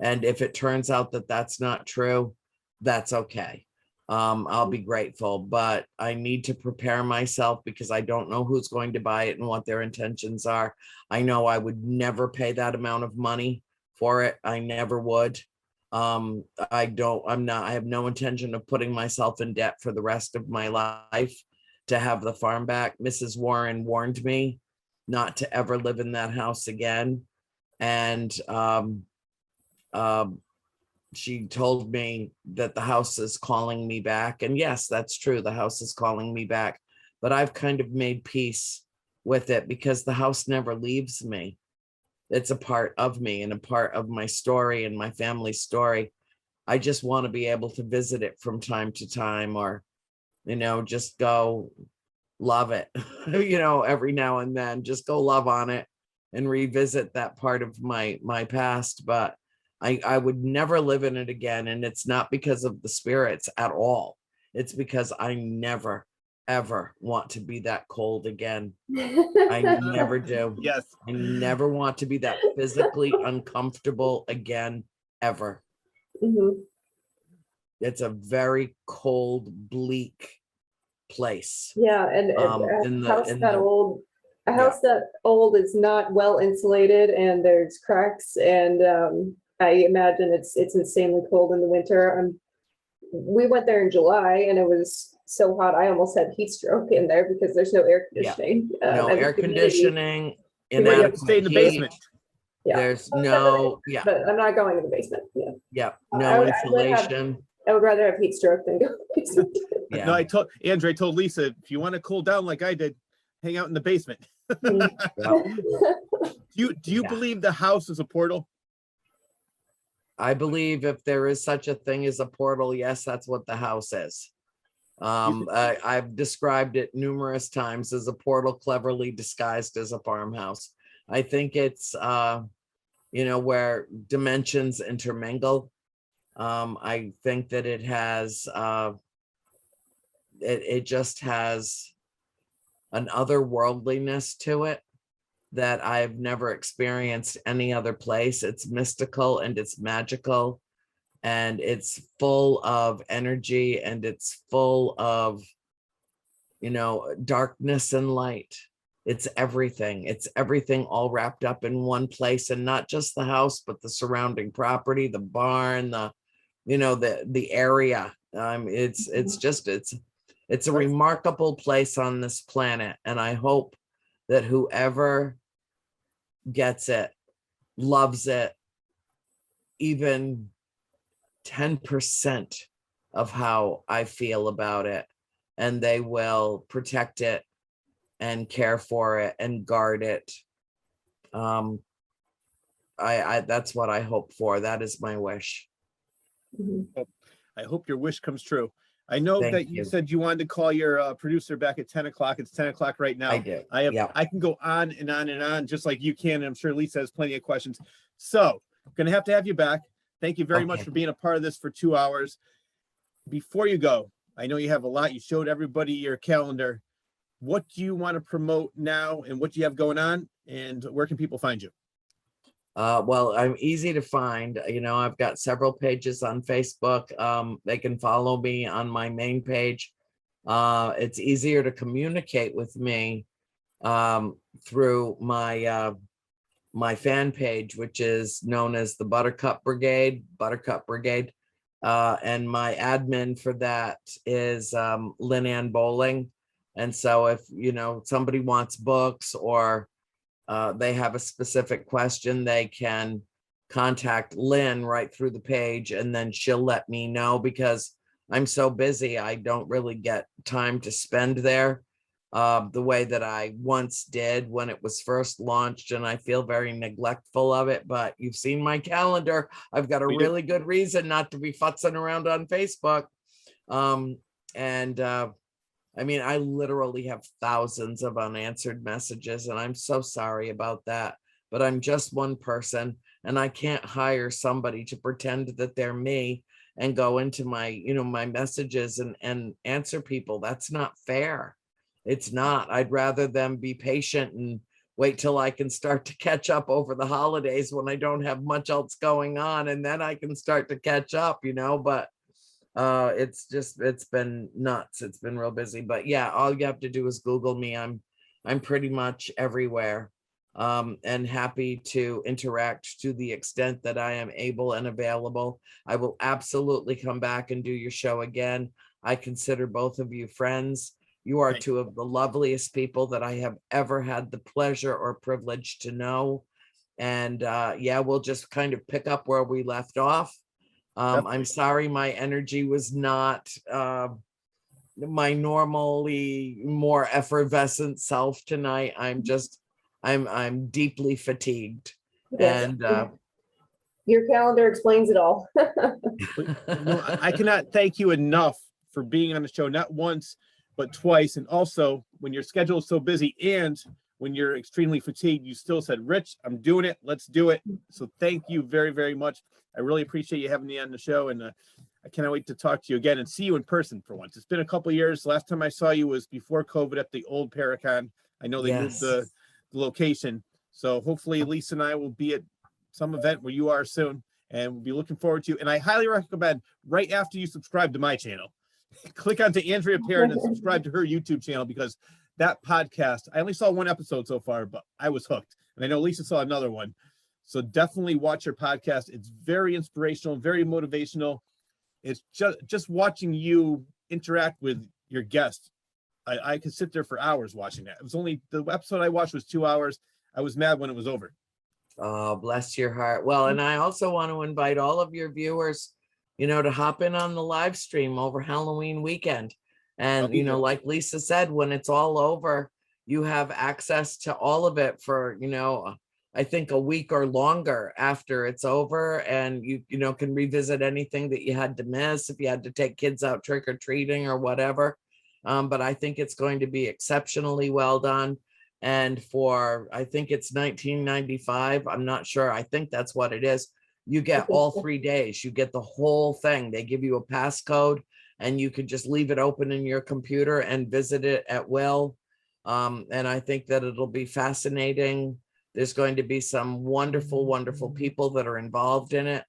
And if it turns out that that's not true, that's okay. I'll be grateful, but I need to prepare myself because I don't know who's going to buy it and what their intentions are. I know I would never pay that amount of money for it. I never would. I have no intention of putting myself in debt for the rest of my life to have the farm back. Mrs. Warren warned me not to ever live in that house again. And she told me that the house is calling me back. And yes, that's true. The house is calling me back, but I've kind of made peace with it because the house never leaves me. It's a part of me and a part of my story and my family story. I just want to be able to visit it from time to time, or, just go love it, every now and then, just go love on it and revisit that part of my past. But I would never live in it again. And it's not because of the spirits at all. It's because I never, ever want to be that cold again. I never do. Yes. I never want to be that physically uncomfortable again, ever. Mhm. It's a very cold, bleak place. Yeah, and in a the- house in that the- old, a house that old is not well insulated, and there's cracks, and I imagine it's insanely cold in the winter. We went there in July, and it was so hot I almost had heat stroke in there because there's no air Yeah. conditioning. No and the air humidity- conditioning. You have to stay in the inadequate heat. basement. Yeah. There's no, yeah, But I'm not going in the basement. Yeah, yeah, I no would have- insulation. I would rather have heat stroke than go in the basement. Yeah. No, I told Lisa, if you want to cool down like I did, hang out in the basement. Yeah. Do you Yeah. believe the house is a portal? I believe if there is such a thing as a portal, yes, that's what the house is. I've described it numerous times as a portal cleverly disguised as a farmhouse. I think it's, where dimensions intermingle. I think that it has, it just has an otherworldliness to it that I've never experienced any other place. It's mystical and it's magical and it's full of energy and it's full of, darkness and light. It's everything all wrapped up in one place, and not just the house, but the surrounding property, the barn, the area. It's a remarkable place on this planet. And I hope that whoever gets it, loves it, even 10% of how I feel about it, and they will protect it and care for it and guard it. That's what I hope for. That is my wish. Mhm. I hope your wish comes true. I know Thank that you you. said you wanted to call your producer back at 10 o'clock. It's 10 o'clock right now. I do. I can go on and on and on, just like you can. And I'm sure Lisa has plenty of questions. So I'm going to have you back. Thank you very much Okay. for being a part of this for 2 hours. Before you go, I know you have a lot. You showed everybody your calendar. What do you want to promote now, and what do you have going on, and where can people find you? Well, I'm easy to find. I've got several pages on Facebook. They can follow me on my main page. It's easier to communicate with me through my fan page, which is known as the Buttercup Brigade. And my admin for that is Lynn Ann Bowling. And so if somebody wants books, or they have a specific question, they can contact Lynn right through the page, and then she'll let me know, because I'm so busy, I don't really get time to spend there the way that I once did when it was first launched, and I feel very neglectful of it. But you've seen my calendar. I've got a We do. really good reason not to be futzing around on Facebook. I literally have thousands of unanswered messages, and I'm so sorry about that. But I'm just one person, and I can't hire somebody to pretend that they're me and go into my, my messages and answer people. That's not fair. it's not. I'd rather them be patient and wait till I can start to catch up over the holidays when I don't have much else going on, and then I can start to catch up, but it's been nuts. It's been real busy, but yeah, all you have to do is Google me. I'm pretty much everywhere, and happy to interact to the extent that I am able and available. I will absolutely come back and do your show again. I consider both of you friends. You are two of the loveliest people that I have ever had the pleasure or privilege to know. And yeah, we'll just kind of pick up where we left off. I'm sorry my energy was not my normally more effervescent self tonight. I'm deeply fatigued. Yes. And your calendar explains it all. No, I cannot thank you enough for being on the show, not once, but twice. And also, when your schedule is so busy and when you're extremely fatigued, you still said, Rich, I'm doing it. Let's do it. So thank you very, very much. I really appreciate you having me on the show. And I cannot wait to talk to you again and see you in person for once. It's been a couple of years. Last time I saw you was before COVID at the old Paracon. I know they moved the location. So hopefully Lisa and I will be at some event where you are soon, and we'll be looking forward to you. And I highly recommend right after you subscribe to my channel, click onto Andrea Perron and subscribe to her YouTube channel, because that podcast, I only saw one episode so far, but I was hooked. And I know Lisa saw another one. So definitely watch her podcast. It's very inspirational, very motivational. It's just watching you interact with your guests. I could sit there for hours watching that. It was only, the episode I watched was 2 hours. I was mad when it was over. Oh, bless your heart. Well, and I also want to invite all of your viewers, to hop in on the live stream over Halloween weekend. And, like Lisa said, when it's all over, you have access to all of it for, I think a week or longer after it's over. And you can revisit anything that you had to miss if you had to take kids out trick-or-treating or whatever. But I think it's going to be exceptionally well done. And for, I think it's $19.95. I'm not sure. I think that's what it is. You get all 3 days. You get the whole thing. They give you a passcode, and you can just leave it open in your computer and visit it at will. And I think that it'll be fascinating. There's going to be some wonderful, wonderful people that are involved in it.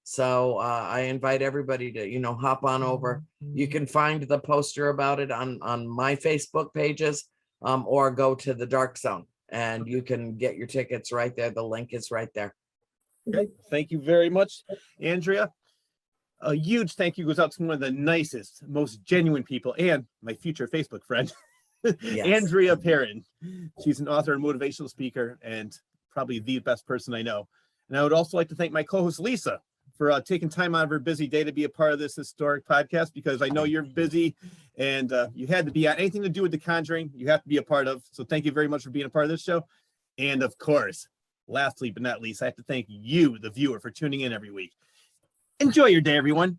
So I invite everybody to, hop on over. You can find the poster about it on my Facebook pages, or go to the Dark Zone and you can get your tickets right there. The link is right there. Okay, thank you very much, Andrea. A huge thank you goes out to one of the nicest, most genuine people, and my future Facebook friend, Andrea Perron. She's an author and motivational speaker, and probably the best person I know. And I would also like to thank my co-host, Lisa, for taking time out of her busy day to be a part of this historic podcast, because I know you're busy and you had to be on anything to do with The Conjuring. You have to be a part of. So thank you very much for being a part of this show. And of course, lastly but not least, I have to thank you, the viewer, for tuning in every week. Enjoy your day, everyone.